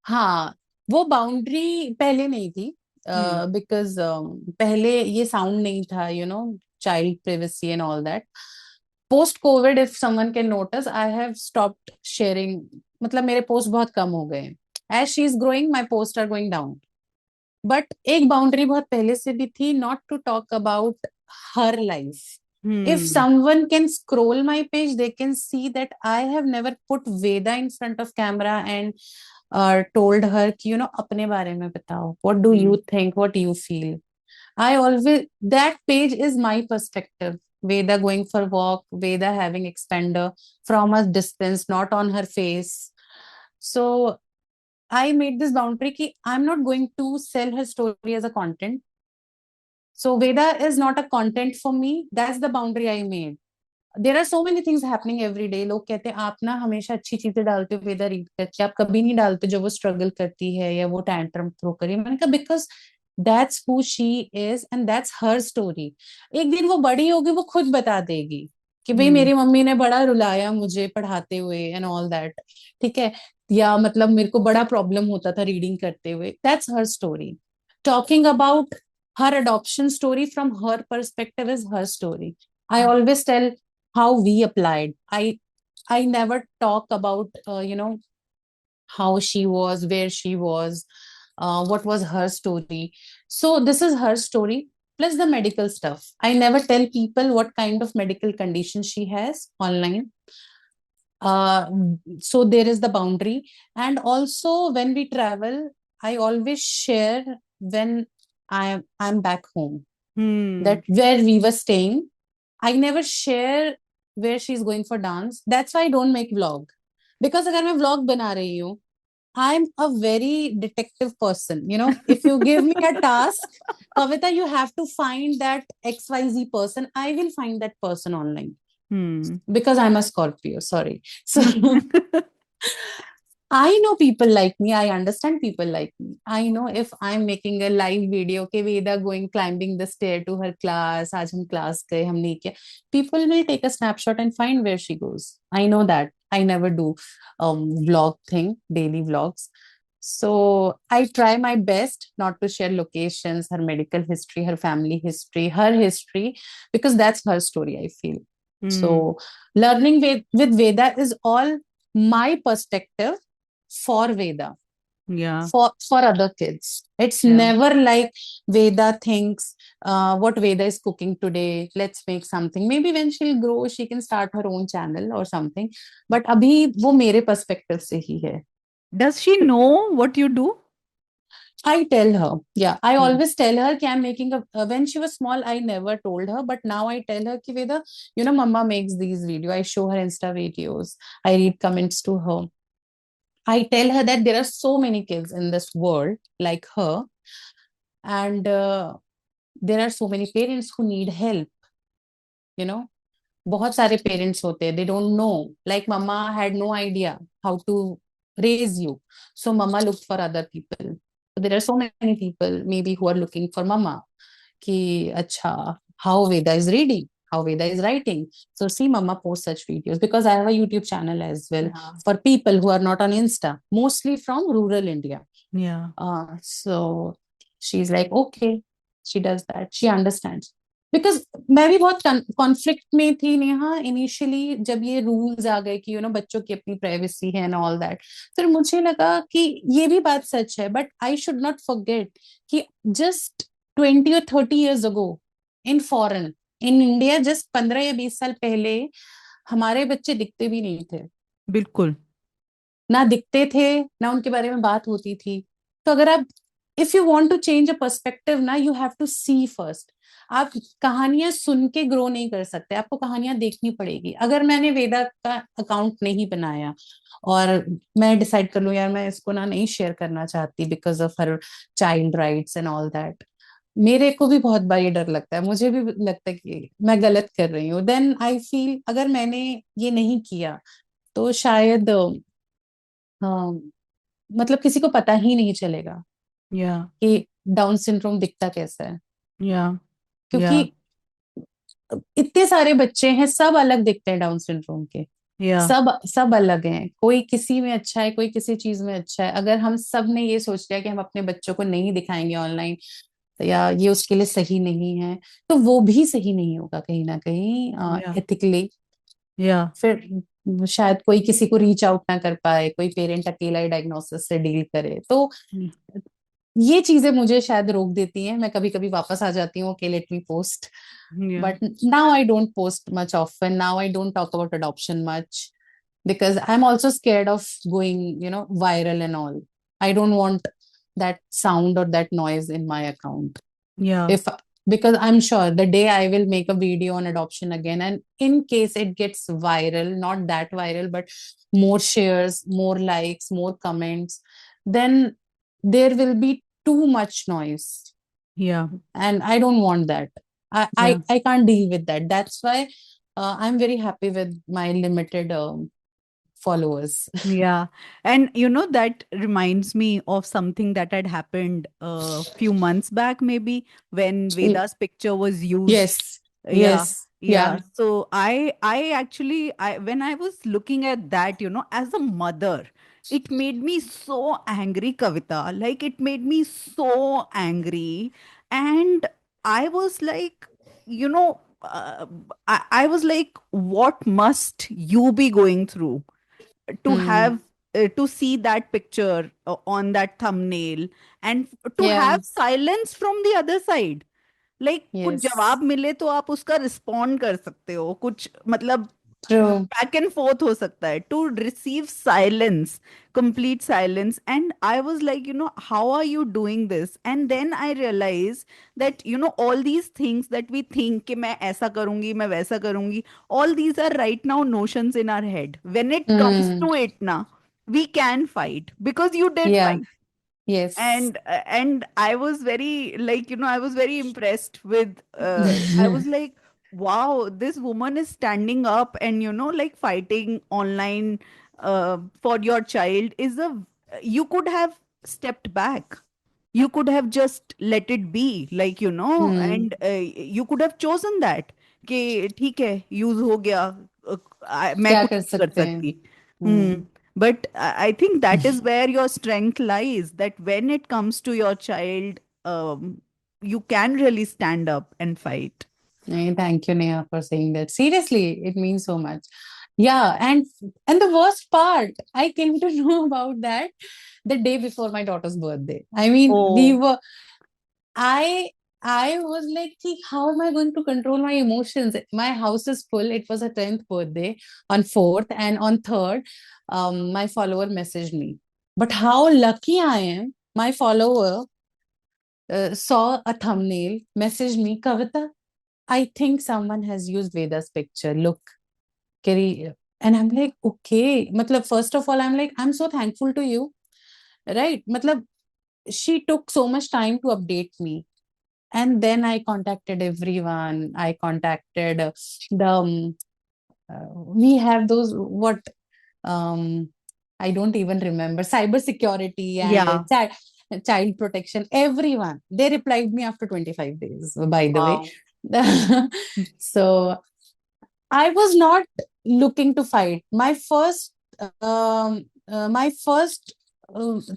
हाँ, वो बाउंड्री पहले नहीं थी Hmm. बिकॉज पहले ये साउंड नहीं था, child privacy and all that. Post covid, if someone can notice, I have stopped sharing. मतलब मेरे पोस्ट बहुत कम हो गए. As she is growing my post are going down. But एक बाउंड्री बहुत पहले से भी थी, not to talk about her life. If Hmm. someone can scroll my page, they can see that I have never put Veda in front of camera and told her कि अपने बारे में बताओ, what do Hmm. you think, what do you feel. I always, that page is my perspective. Veda going for walk, Veda having expander from a distance, not on her face. So I made this boundary ki I'm not going to sell her story as a content. So Veda is not a content for me. That's the boundary I made. There are so many things happening every day. लोग कहते हैं आप ना हमेशा अच्छी चीजें डालते हो वेदर रीड करके, आप कभी नहीं डालते जो वो स्ट्रगल करती है या वो टैंट्रम थ्रो करी. मैंने कहा because that's who she is and that's her story. एक दिन वो बड़ी होगी, वो खुद बता देगी कि भाई Hmm. मेरी मम्मी ने बड़ा रुलाया मुझे पढ़ाते हुए एंड ऑल दैट. ठीक है, या मतलब मेरे को बड़ा प्रॉब्लम होता था रीडिंग करते हुए. That's her story. Talking about her adoption story from her perspective is her story. I always tell how we applied. I never talk about how she was, where she was, what was her story. So this is her story plus the medical stuff. I never tell people what kind of medical condition she has online. uh, so there is the boundary. And also when we travel, I always share when I'm back home, Hmm. that where we were staying. I never share where she's going for dance. That's why I don't make vlog. Because अगर मैं vlog बना रही हूँ, I'm a very detective person. If you give me a task, Kavita, you have to find that XYZ person. I will find that person online Hmm. because I'm a Scorpio. Sorry. So I know people like me. I understand people like me. I know if I'm making a live video, okay, Veda going climbing the stair to her class, आज हम class गए हमने किया, people will take a snapshot and find where she goes. I know that. I never do vlog thing, daily vlogs. So I try my best not to share locations, her medical history, her family history, her history, because that's her story, I feel. Hmm. So learning with Veda is all my perspective for Veda, Yeah. for other kids. It's Yeah. never like Veda thinks what Veda is cooking today. Let's make something. Maybe when she'll grow, she can start her own channel or something. But अभी वो मेरे perspective से ही है. Does she know what you do? I tell her, yeah. I Hmm. always tell her कि I'm making a. When she was small, I never told her, but now I tell her कि Veda, Mama makes these videos. I show her Insta videos. I read comments to her. I tell her that there are so many kids in this world like her, and there are so many parents who need help. You know, बहुत सारे parents होते हैं. They don't know. Like Mama had no idea how to raise you, so Mama looked for other people. So there are so many people maybe who are looking for Mama. कि अच्छा, how Veda is reading, how Veda is writing. So see, Mama posts such videos because I have a YouTube channel as well Yeah. for people who are not on Insta, mostly from rural India. Yeah. So she's like, okay, she does that. She understands. Because मैं भी बहुत conflict में थी Neha initially जब ये rules आ गए कि बच्चों की अपनी प्राइवेसी है एंड ऑल दैट. फिर मुझे लगा कि ये भी बात सच है, but I should not forget कि just 20 or 30 years ago in foreign, in India, just 15 या 20 साल पहले हमारे बच्चे दिखते भी नहीं थे. बिल्कुल. ना दिखते थे, ना उनके बारे में बात होती थी. तो अगर आप, if you want to change a perspective ना, you have to see first. आप कहानियां सुन के ग्रो नहीं कर सकते, आपको कहानियां देखनी पड़ेगी. अगर मैंने वेदा का अकाउंट नहीं बनाया और मैं डिसाइड कर लूं यार मैं इसको ना नहीं शेयर करना चाहती because of her child rights and all that, मेरे को भी बहुत बार ये डर लगता है, मुझे भी लगता है कि मैं गलत कर रही हूँ. देन आई फील अगर मैंने ये नहीं किया तो शायद मतलब किसी को पता ही नहीं चलेगा या. कि डाउन सिंड्रोम दिखता कैसा है. या. या. क्योंकि इतने सारे बच्चे हैं, सब अलग दिखते हैं डाउन सिंड्रोम के. या. सब सब अलग हैं, कोई किसी में अच्छा है, कोई किसी चीज में अच्छा है. अगर हम सब ने ये सोच लिया कि हम अपने बच्चों को नहीं दिखाएंगे ऑनलाइन या ये उसके लिए सही नहीं है, तो वो भी सही नहीं होगा कहीं ना कहीं या. एथिकली. या. फिर शायद कोई किसी को रीच आउट ना कर पाए, कोई पेरेंट अकेला ही डायग्नोसिस से डील करे. तो ये चीजें मुझे शायद रोक देती हैं, मैं कभी कभी वापस आ जाती हूँ, okay, let me post. Yeah. But now I don't post much often. Now I don't talk about adoption much because I'm also scared of going, viral and all. I don't want that sound or that noise in my account. Yeah. If Because I'm sure the day I will make a video on adoption again, and in case it gets viral, not that viral, but more shares, more likes, more comments, then there will be too much noise, Yeah. and I don't want that. I Yeah. I, I can't deal with that. That's why I'm very happy with my limited followers. Yeah. And that reminds me of something that had happened a few months back, maybe when Veda's picture was used. Yes, Yeah. yes, Yeah. yeah. So I actually, when I was looking at that, as a mother, it made me so angry, Kavita. Like, it made me so angry. And I was like, I was like, what must you be going through to Hmm. have to see that picture on that thumbnail, and to Yeah. have silence from the other side. Like कुछ Yes. जवाब मिले तो आप उसका respond कर सकते हो, कुछ मतलब True. बैक एंड फोर्थ हो सकता है, to receive silence, complete silence. And I was like, how are you doing this? And then I realize that all these things that we think कि मैं ऐसा करूंगी, मैं वैसा करूंगी, all these are right now notions in our head. When it comes Hmm. to it now, we can fight because you did Yeah. fight. Yes. And I was very, like, I was very impressed with, I was like, wow, this woman is standing up and, like, fighting online for your child. You could have stepped back, you could have just let it be, like, Hmm. and you could have chosen that कि ठीक है, use हो गया, मैं क्या कुछ कर नहीं कर सकते हैं? सकती. हम्म. Hmm. But I think that is where your strength lies, that when it comes to your child, you can really stand up and fight. Thank you, Neha, for saying that. Seriously, it means so much. Yeah, and the worst part, I came to know about that the day before my daughter's birthday. I mean, Oh. I I was like, "Ki, how am I going to control my emotions? My house is full. It was a 10th birthday on 4th, and on 3rd, my follower messaged me. But how lucky I am, my follower saw a thumbnail, messaged me, Kavita, I think someone has used Veda's picture. Look, Kiri. And I'm like, okay. Matlab, first of all, I'm like, I'm so thankful to you. Right? Matlab, she took so much time to update me. And then I contacted everyone. I contacted the, we have those, what, um, I don't even remember, cyber security and Yeah. child protection, everyone. They replied me after 25 days, by the way. Wow. So I was not looking to fight. My first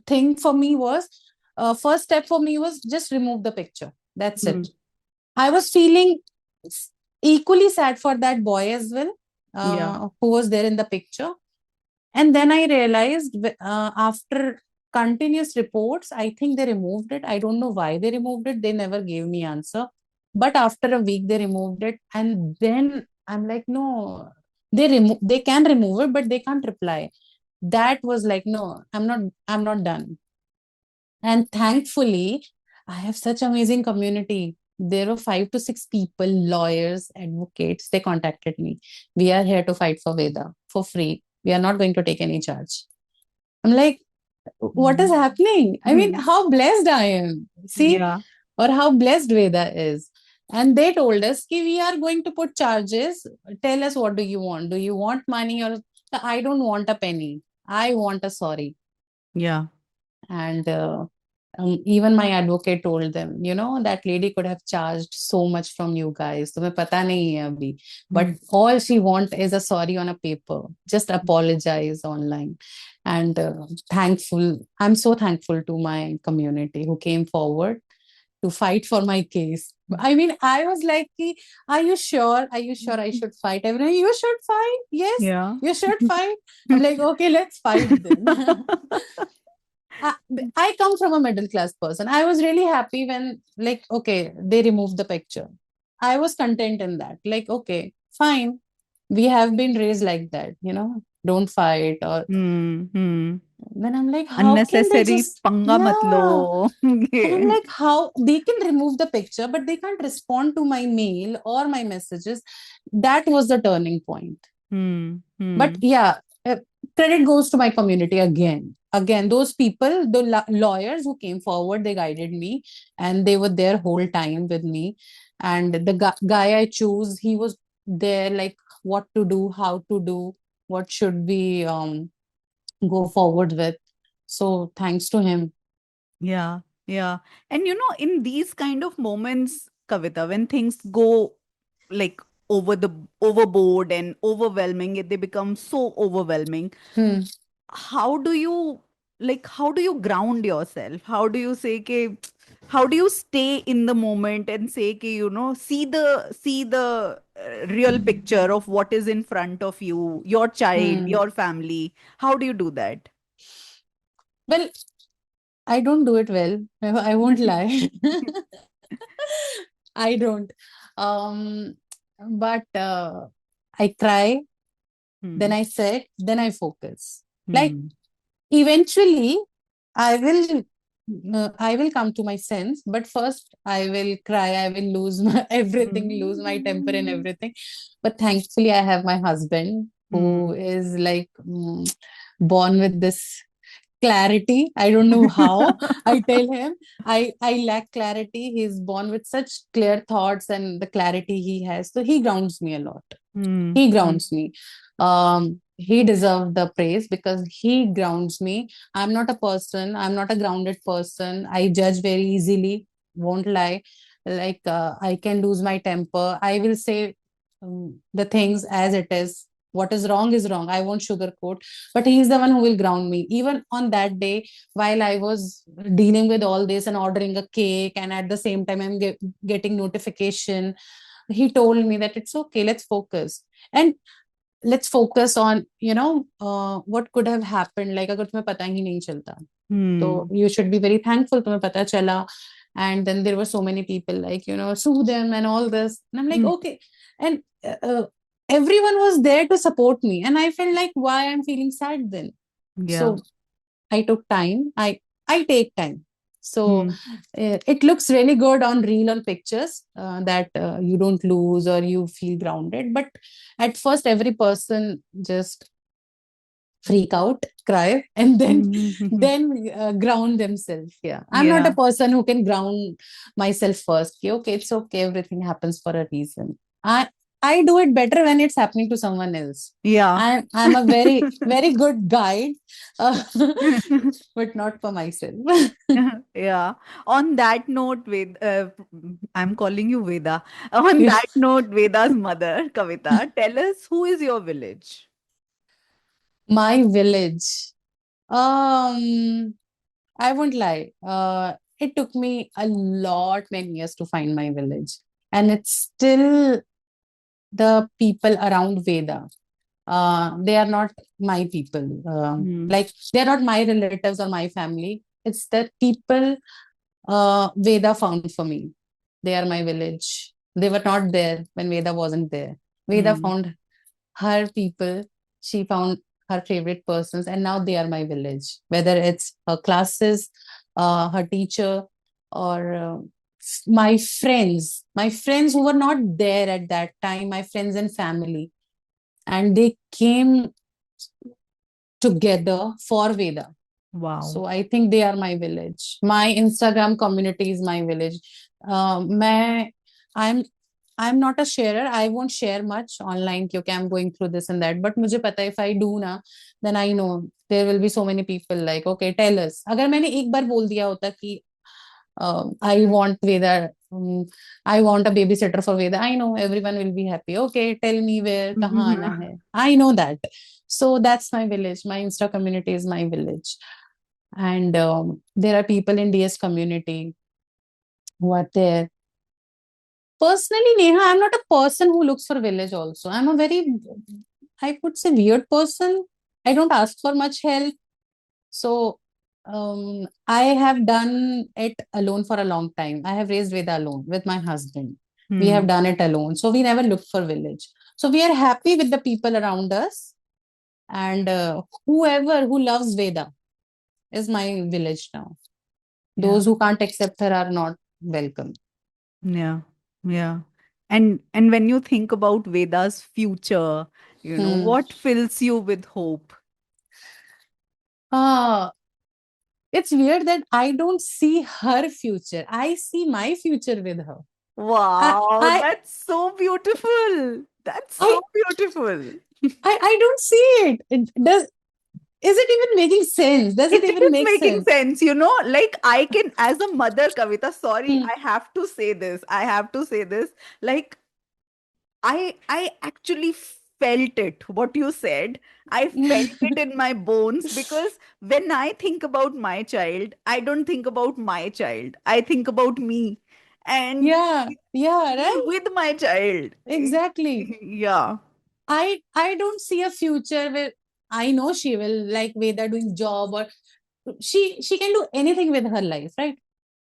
thing for me was, first step for me was just remove the picture. That's it. Mm. I was feeling equally sad for that boy as well, Yeah. who was there in the picture. And then I realized, after continuous reports, I think they removed it. I don't know why they removed it. They never gave me answer. But after a week, they removed it. And then I'm like, no, they can remove it, but they can't reply. That was like, no, I'm not done. And thankfully, I have such amazing community. There were 5 to 6 people, lawyers, advocates. They contacted me. We are here to fight for Veda for free. We are not going to take any charge. I'm like, what is happening? I mean, Mhm. how blessed I am. See, Yeah. or how blessed Veda is. And they told us, ki, we are going to put charges. Tell us, what do you want? Do you want money? Or I don't want a penny. I want a sorry. Yeah. And even my advocate told them, that lady could have charged so much from you guys. तुम्हें पता नहीं है अभी. But Mm. all she wants is a sorry on a paper. Just apologize online. And I'm so thankful to my community who came forward to fight for my case. I mean, I was like, are you sure? Are you sure I should fight? Everyone, you should fight. Yes, Yeah. you should fight. I'm like, okay, let's fight then. I come from a middle class person. I was really happy when, like, okay, they removed the picture. I was content in that. Like, okay, fine. We have been raised like that, don't fight. Or Hmm. then I'm like, how can they Unnecessary just, पंगा मत लो. yeah. And I'm Yeah. like, how they can remove the picture, but they can't respond to my mail or my messages. That was the turning point. But Hmm. yeah, credit goes to my community again. Again, those people, the lawyers who came forward, they guided me and they were there whole time with me. And the guy I choose, he was there, like, what to do, how to do, what should we go forward with. So thanks to him. Yeah, yeah. And in these kind of moments, Kavita, when things go like overboard and overwhelming, they become so overwhelming. Hmm. How do you how do you ground yourself? How do you say ke, how do you stay in the moment and say ke, see the real picture of what is in front of you, your child, Hmm. your family? How do you do that? Well, I don't do it well. I won't lie. I don't. Um, but I cry, then Hmm. I sit, then I focus. Like, Hmm. eventually, I will. I will come to my sense, but first I will cry. I will lose my everything, lose my temper and Hmm. everything. But thankfully, I have my husband who Hmm. is like born with this clarity. I don't know how. I tell him I lack clarity. He's born with such clear thoughts and the clarity he has. So he grounds me a lot. Hmm. He Hmm. grounds me. He deserved the praise because he grounds me. I'm not a person. I'm not a grounded person. I judge very easily. Won't lie. Like I can lose my temper. I will say the things as it is. What is wrong is wrong. I won't sugarcoat. But he's the one who will ground me. Even on that day, while I was dealing with all this and ordering a cake, and at the same time I'm getting notification, he told me that it's okay. Let's focus. And let's focus on what could have happened, like अगर तुम्हें पता ही नहीं चलता तो Hmm. you should be very thankful तुम्हें पता चला. And then there were so many people, like, sue them and all this, and I'm like, Hmm. okay. And everyone was there to support me, and I felt like, why I'm feeling sad then? So Yeah. I took time. I take time. So Hmm. it looks really good on reel, on pictures, that you don't lose or you feel grounded. But at first, every person just freak out, cry, and then Hmm. then ground themselves. Yeah, I'm not a Yeah. person who can ground myself first. Okay, it's okay. Everything happens for a reason. I do it better when it's happening to someone else. Yeah. I'm a very very good guide, uh, but not for myself. Yeah. On that note, I'm calling you Veda. On Yeah. that note, Veda's mother, Kavita, tell us who is your village? My village. Um, I won't lie. It took me a lot many years to find my village, and it's still the people around Veda. They are not my people. Hmm. Like, they are not my relatives or my family. It's the people Veda found for me. They are my village. They were not there when Veda wasn't there. Veda Hmm. found her people. She found her favorite persons, and now they are my village. Whether it's her classes, her teacher, or my friends who were not there at that time, my friends and family, and they came together for Veda. Wow. So I think they are my village. My Instagram community is my village. मैं I'm I'm not a sharer. I won't share much online क्योंकि I'm going through this and that. But मुझे पता है if I do ना, then I know there will be so many people like, okay, tell us. अगर मैंने एक बार बोल दिया होता कि I want Veda. I want a babysitter for Veda. I know everyone will be happy. Okay, tell me where, कहाँ आना है. I know that. So that's my village. My Insta community is my village. And there are people in DS community who are there. Personally, Neha, I'm not a person who looks for village also. I'm a very, I would say, weird person. I don't ask for much help. So I have done it alone for a long time. I have raised Veda alone with my husband. We Hmm. have done it alone. So we never looked for village. So we are happy with the people around us. And whoever who loves Veda is my village now. Yeah. Those who can't accept her are not welcome. Yeah. Yeah. And when you think about Veda's future, Hmm. what fills you with hope? Ah, it's weird that I don't see her future. I see my future with her. I, Wow, I, that's so beautiful. That's I, so beautiful. I don't see it. Is it even making sense? Does it It even is make making sense? sense, like I can, as a mother, Kavita, sorry, Hmm. I have to say this. I have to say this. Like, I actually felt it, what you said. I felt it in my bones because when I think about my child, I don't think about my child. I think about me and Yeah, yeah, me right? with my child. Exactly. Yeah. I don't see a future where I know she will like Veda doing job or she can do anything with her life, right?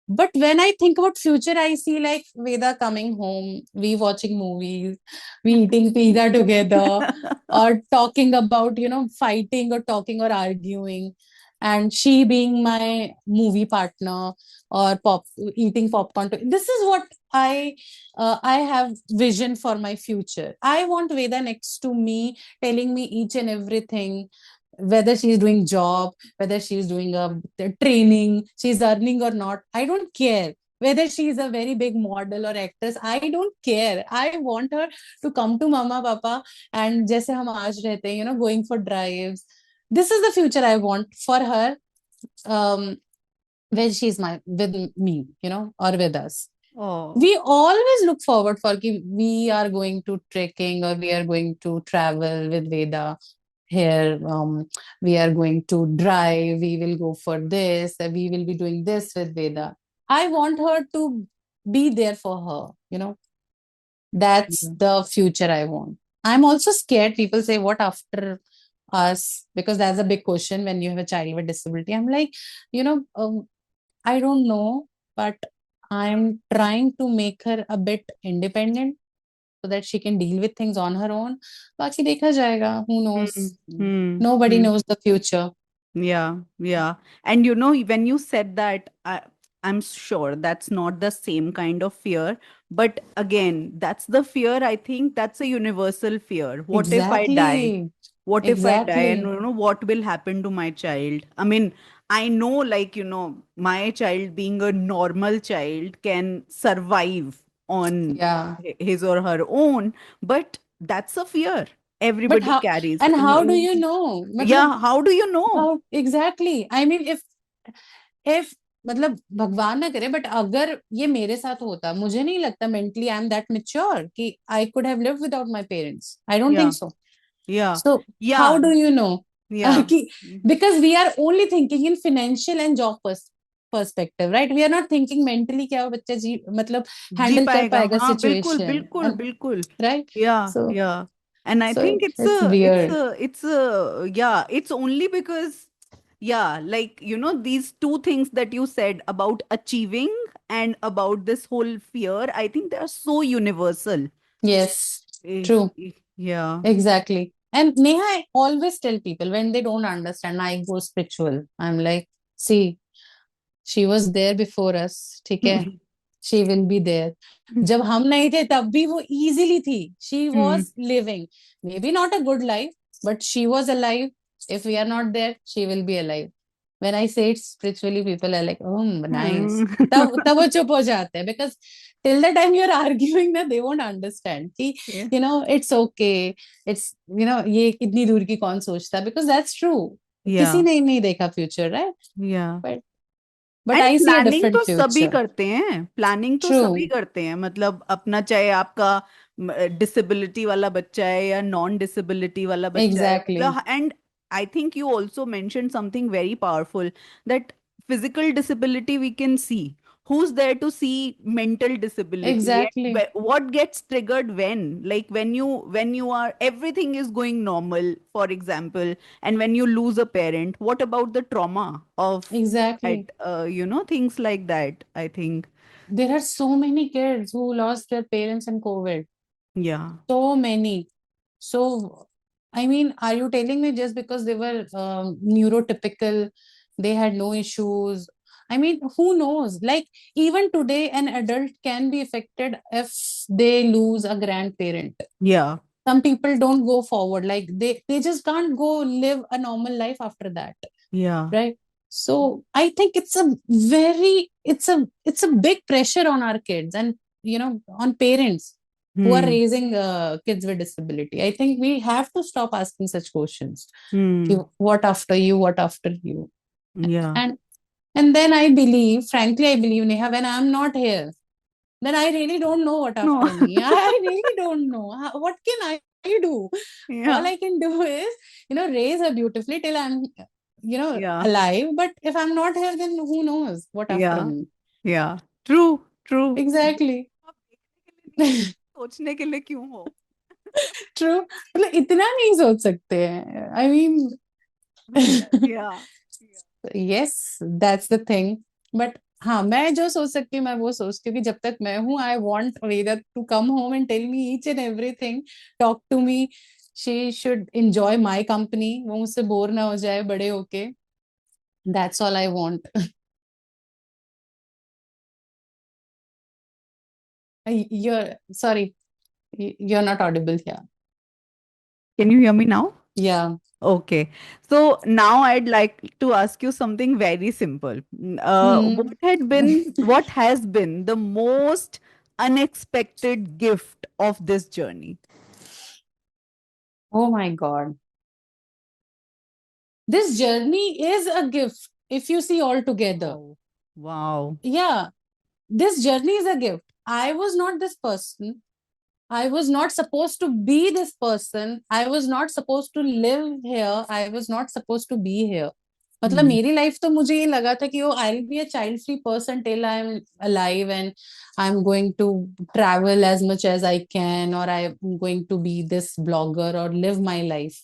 But when I think about future, I see like Veda coming home, we watching movies, we eating pizza together, or talking about, fighting or talking or arguing, and she being my movie partner or eating popcorn. This is what I have vision for my future. I want Veda next to me, telling me each and everything, whether she's doing job, whether she's doing a training, she's earning or not. I don't care whether she is a very big model or actress. I don't care. I want her to come to mama papa and जैसे हम आज रहते हैं, going for drives. This is the future I want for her, um, when she's with me, or with us. Oh. We always look forward for कि we are going to trekking or we are going to travel with Veda here. We are going to drive, we will go for this, we will be doing this with Veda. I want her to be there for her, that's Yeah. the future I want. I'm also scared. People say, what after us? Because that's a big question when you have a child with disability. I'm like, I don't know, but I'm trying to make her a bit independent so that she can deal with things on her own. बाकी देखा जाएगा. Who Hmm. knows? Hmm. Nobody Hmm. knows the future. Yeah, yeah. And when you said that, I'm sure that's not the same kind of fear. But again, that's the fear. I think that's a universal fear. What if I die? Exactly. What if I die? And Exactly. what will happen to my child? I mean, I know, like, my child being a normal child can survive on Yeah. his or her own, but that's a fear But everybody how carries. and how do you know? मतलब Yeah, how do you know? how exactly? I mean, if मतलब भगवान ना करे but अगर ये मेरे साथ होता मुझे नहीं लगता mentally I am that mature कि I could have lived without my parents. I don't think Yeah, so. yeah, So how yeah, do you know? yeah. कि because we are only thinking in financial and job perspective, right? We are not thinking mentally क्या वो बच्चा जी मतलब जी handle कर पाएगा, पाएगा हाँ, बिल्कुल situation बिल्कुल and बिल्कुल. right. Yeah, So yeah. And I so think it's it's a it's weird. a it's a yeah, it's only because, yeah, like, these two things that you said about achieving and about this whole fear, I think they are so universal. Yes, Eh, true. yeah. Exactly. And Neha, I always tell people when they don't understand, I go spiritual. I'm like, see, she was there before us, ठीक है? She will be there. जब हम नहीं थे तब भी वो easily थी. She Hmm. was living. Maybe not a good life, but she was alive. If we are not there, she will be alive. When I say it spiritually, people are like, oh, nice. Hmm. तब वो चुप हो जाते हैं because till the time you're arguing that they won't understand कि Yeah. it's okay. It's ये कितनी दूर की कौन सोचता है because that's true. किसी Yeah. ने नहीं देखा future, right? Yeah. But but and I see a planning different तो सभी future. करते हैं, प्लानिंग तो सभी True. करते हैं, मतलब अपना, चाहे आपका डिसेबिलिटी वाला बच्चा है या नॉन डिसेबिलिटी वाला बच्चा है, Exactly. मतलब. And I think you also mention something very powerful, that physical disability we can see, who's there to see mental disability, and Exactly. what gets triggered when, like when you are, everything is going normal, for example, and when you lose a parent, what about the trauma of Exactly. that, things like that, I think. There are so many kids who lost their parents in COVID. Yeah. So many. So, I mean, are you telling me just because they were neurotypical, they had no issues? I mean, who knows? Like, even today, an adult can be affected if they lose a grandparent. Yeah. Some people don't go forward, like, they just can't go live a normal life after that, Yeah. right? So I think it's a very, it's a big pressure on our kids, and on parents who are Hmm. raising kids with disability. I think we have to stop asking such questions. Hmm. What after you, what after you? Yeah. And then I believe, frankly, I believe, Neha, when I'm not here, then I really don't know what No. after me. I really don't know. What can I do? All Yeah. I can do is, raise her beautifully till I'm, Yeah. alive. But if I'm not here, then who knows what after Yeah. me? Yeah. True. True. Exactly. आप देखने के लिए नहीं हो, सोचने के लिए क्यों हो? True. मतलब इतना नहीं सोच सकते हैं. I mean, Yeah. yes, that's the thing. But हाँ, मैं जो सोच सकती हूँ मैं वो सोचती हूँ कि जब तक मैं हूँ, I want Veda to come home and tell me each and everything, talk to me. She should enjoy my company. वो मुझसे बोर ना हो जाए बड़े होके. That's all I want. You're sorry, you're not audible here. Can you hear me now? Yeah. Okay. So now I'd like to ask you something very simple. Hmm. What has been the most unexpected gift of this journey? Oh my God. This journey is a gift if you see all together. Oh, wow. Yeah, this journey is a gift. I was not this person. I was not supposed to be this person. I was not supposed to live here. I was not supposed to be here. मतलब Hmm. मेरी life तो मुझे ये लगा था कि oh I will be a child free person till I am alive and I am going to travel as much as I can और I am going to be this blogger और live my life.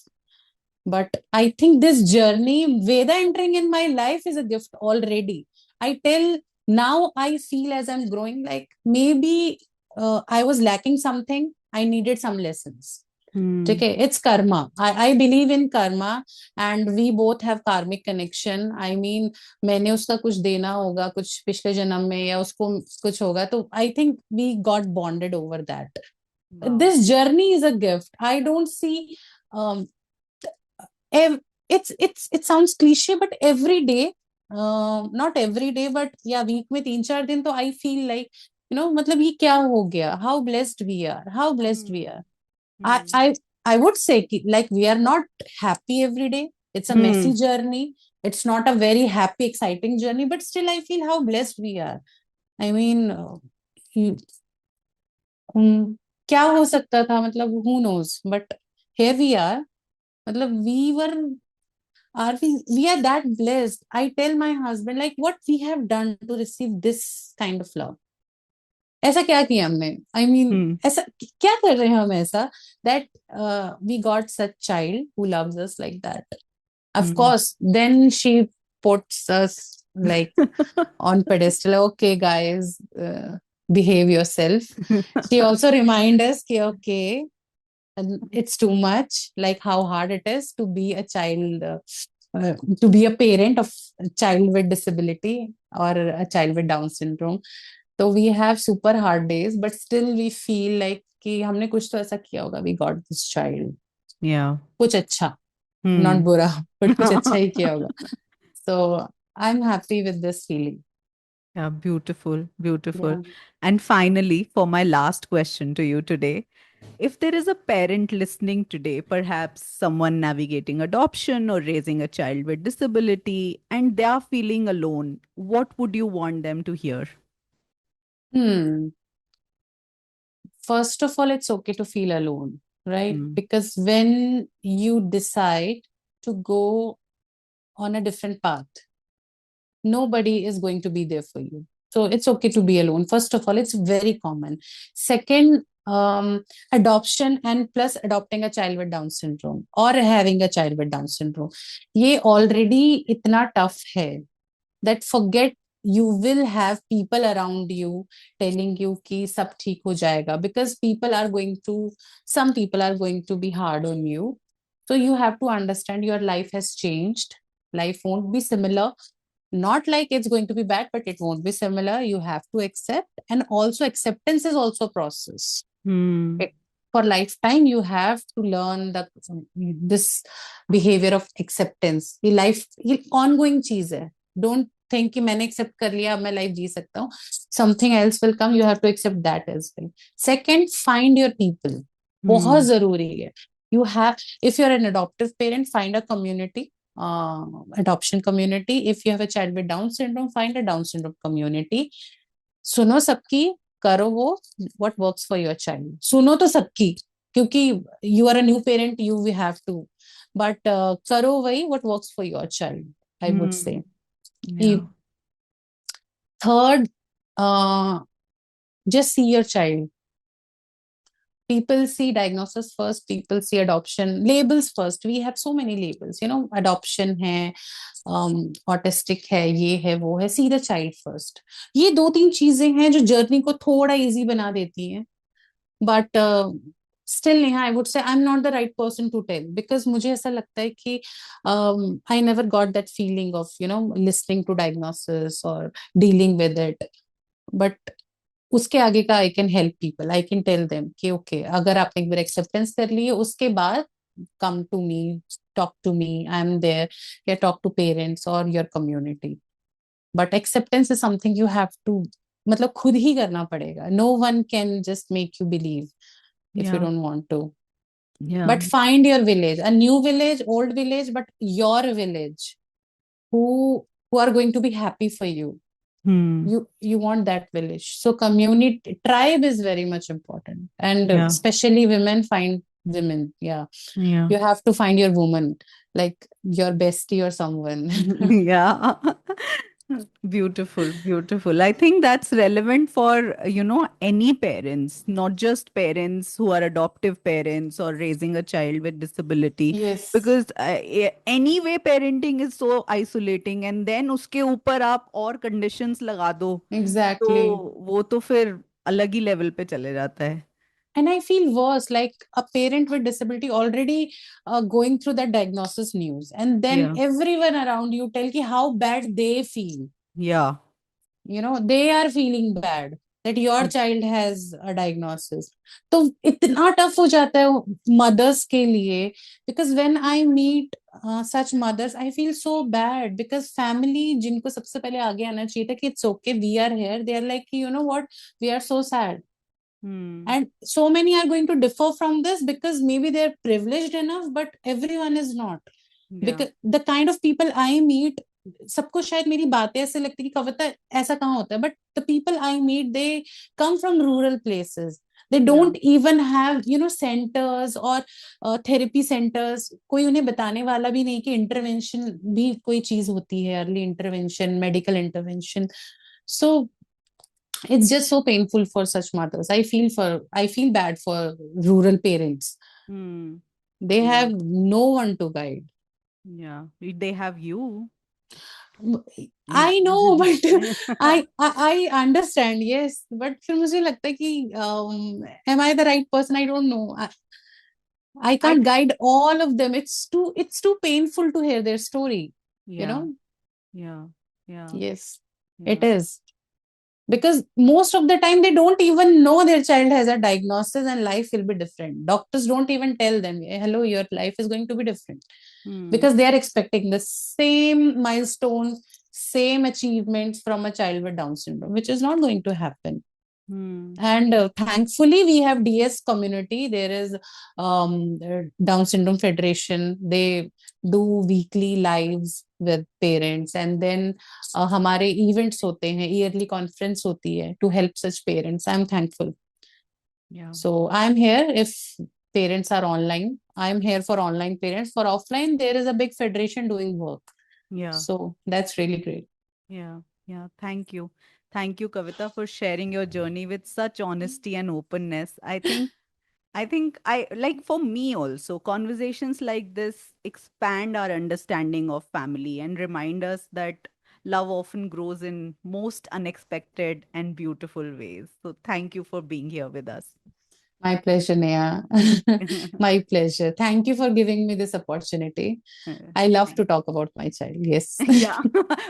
But I think this journey, Veda entering in my life is a gift already. I tell now I feel as I'm growing, like maybe I was lacking something. I needed some lessons. Hmm. Okay, it's karma. I believe in karma and we both have karmic connection. I mean, मैंने उसका कुछ देना होगा कुछ पिछले जन्म में या उसको कुछ होगा तो I think we got bonded over that. Wow. This journey is a gift. I don't see um, it sounds cliche but every day, not every day but yeah, week में 3-4 दिन तो I feel like मतलब ये क्या हो गया, how blessed we are, how blessed we Hmm. are. I Hmm. I I would say like we are not happy every day. It's a Hmm. messy journey. It's not a very happy, exciting journey, but still I feel how blessed we are. I mean, क्या हो सकता था मतलब who knows, but here we are. मतलब we are that blessed. I tell my husband like what we have done to receive this kind of love. ऐसा क्या किया हमने? I mean, Hmm. ऐसा क्या कर रहे हैं हम ऐसा that we got such child who loves us like that. Of Hmm. course, then she puts us like on pedestal. Okay, guys, behave yourself. She also remind us, कि, okay, it's too much. Like how hard it is to be a child, to be a parent of a child with disability or a child with Down syndrome. So we have super hard days, but still we feel like कि हमने कुछ तो ऐसा किया होगा. We got this child. Yeah. कुछ अच्छा, not Hmm. बुरा, but कुछ अच्छा ही किया होगा. So I'm happy with this feeling. Yeah, beautiful, beautiful. Yeah. And finally, for my last question to you today, if there is a parent listening today, perhaps someone navigating adoption or raising a child with disability, and they are feeling alone, what would you want them to hear? Hmm. First of all, it's okay to feel alone, right? Hmm. Because when you decide to go on a different path, nobody is going to be there for you. So it's okay to be alone. First of all, it's very common. Second, adoption and plus adopting a child with Down syndrome or having a child with Down syndrome. ये already इतना tough है that forget you will have people around you telling you कि सब ठीक हो जाएगा, because some people are going to be hard on you. So you have to understand your life has changed. Life won't be similar. Not like it's going to be bad, but it won't be similar. You have to accept, and also acceptance is also a process. Hmm. For lifetime, you have to learn this behavior of acceptance. ये ongoing चीज है. Don't think कि मैंने accept कर लिया, अब मैं life जी सकता हूँ. Something else will come. You have to accept that as well. Second, find your people. बहुत जरूरी है. You have, if you're an adoptive parent, find a community. Adoption community. If you have a child with Down syndrome, find a Down syndrome community. सुनो सबकी, करो वो what works for your child. सुनो तो सबकी, क्योंकि you are a new parent, you will have to, but करो वही what works for your child, I would say. Yeah. Third, just see your child. People see diagnosis first, people see adoption labels first. We have so many labels, adoption है, autistic है, ये है, वो है. See the child first. ये दो तीन चीजें हैं जो जर्नी को थोड़ा इजी बना देती हैं. But still, Neha, I would say I'm not the right person to tell, because मुझे ऐसा लगता है कि I never got that feeling of listening to diagnosis or dealing with it. But उसके आगे का I can help people. I can tell them कि okay, अगर आपने एक बार एक्सेप्टेंस कर ली है, उसके बाद come to me, talk to me, I am there, या टॉक टू पेरेंट्स और your community. But acceptance is something you have to, मतलब खुद ही करना पड़ेगा. No one can just make you believe if you Yeah. don't want to. Yeah. But find your village, a new village, old village, but your village, who are going to be happy for you. You want that village. So community, tribe is very much important, and Yeah. especially women, find women. Yeah, Yeah. you have to find your woman, like your bestie or someone. Yeah. Beautiful, beautiful. I think that's relevant for, any parents, not just parents who are adoptive parents or raising a child with disability. Yes, Because anyway, parenting is so isolating, and then उसके ऊपर आप और conditions लगा दो, exactly. तो वो तो फिर अलग ही लेवल पे चले जाता है. And I feel worse, like a parent with disability already going through that diagnosis news, and then Yeah. everyone around you tell ki how bad they feel. Yeah. They are feeling bad that your child has a diagnosis. तो इतना tough हो जाता है mothers के लिए, because when I meet such mothers, I feel so bad, because family जिनको सबसे पहले आगे आना चाहिए था कि it's okay, we are here, they are like, you know what, we are so sad. And so many are going to differ from this because maybe they're privileged enough, but everyone is not. Yeah. Because the kind of people I meet, सबको शायद मेरी बातें ऐसे लगती कि कविता ऐसा कहाँ होता है, but the people I meet, they come from rural places. They don't even have centers or therapy centers. कोई उन्हें बताने वाला भी नहीं कि intervention भी कोई चीज होती है, early intervention, medical intervention. So it's just so painful for such mothers. I feel bad for rural parents. They Yeah. have no one to guide. Yeah. They have you. I know, but I understand, yes, but फिर मुझे लगता है कि am I the right person? I don't know. I can't guide all of them. It's too painful to hear their story. Yeah. Yeah. Yes, it is. Because most of the time they don't even know their child has a diagnosis and life will be different. Doctors don't even tell them, hello, your life is going to be different. Because they are expecting the same milestones, same achievements from a child with Down syndrome, which is not going to happen. And thankfully we have DS community. There is Down syndrome federation. They do weekly lives with parents, and then हमारे events होते हैं, yearly conference होती है to help such parents. I'm thankful. So I'm here if parents are online. I'm here for online parents. For offline, there is a big federation doing work. So that's really great. Yeah. Yeah, thank you. Thank you, Kavita, for sharing your journey with such honesty and openness. I think like for me also, conversations like this expand our understanding of family and remind us that love often grows in most unexpected and beautiful ways. So thank you for being here with us. My pleasure, Neha. My pleasure. Thank you for giving me this opportunity. I love to talk about my child. Yes. Yeah,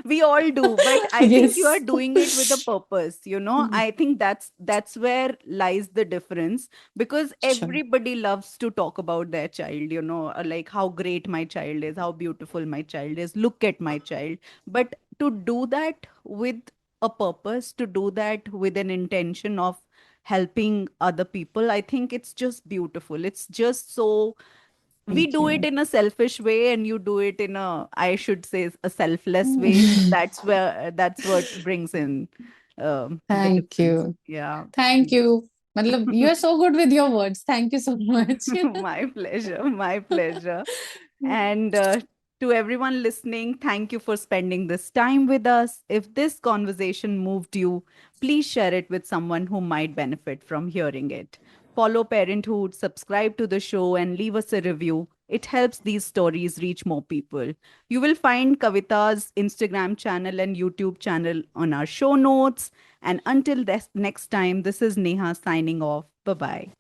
we all do, but I think you are Yes. doing it with a purpose, you know. I think that's where lies the difference, because Sure. everybody loves to talk about their child, you know, like how great my child is, how beautiful my child is, look at my child. But to do that with a purpose, to do that with an intention of helping other people, I think it's just beautiful. It's just so, we Thank do it you. in a selfish way and you do it in a, I should say, a selfless way. So that's where, that's what brings in the Thank difference. you. Yeah. Thank you. Matlab, you are so good with your words. Thank you so much. My pleasure, my pleasure. And to everyone listening, thank you for spending this time with us. If this conversation moved you, please share it with someone who might benefit from hearing it. Follow Parenthood, subscribe to the show, and leave us a review. It helps these stories reach more people. You will find Kavita's Instagram channel and YouTube channel on our show notes. And until this next time, this is Neha signing off. Bye bye.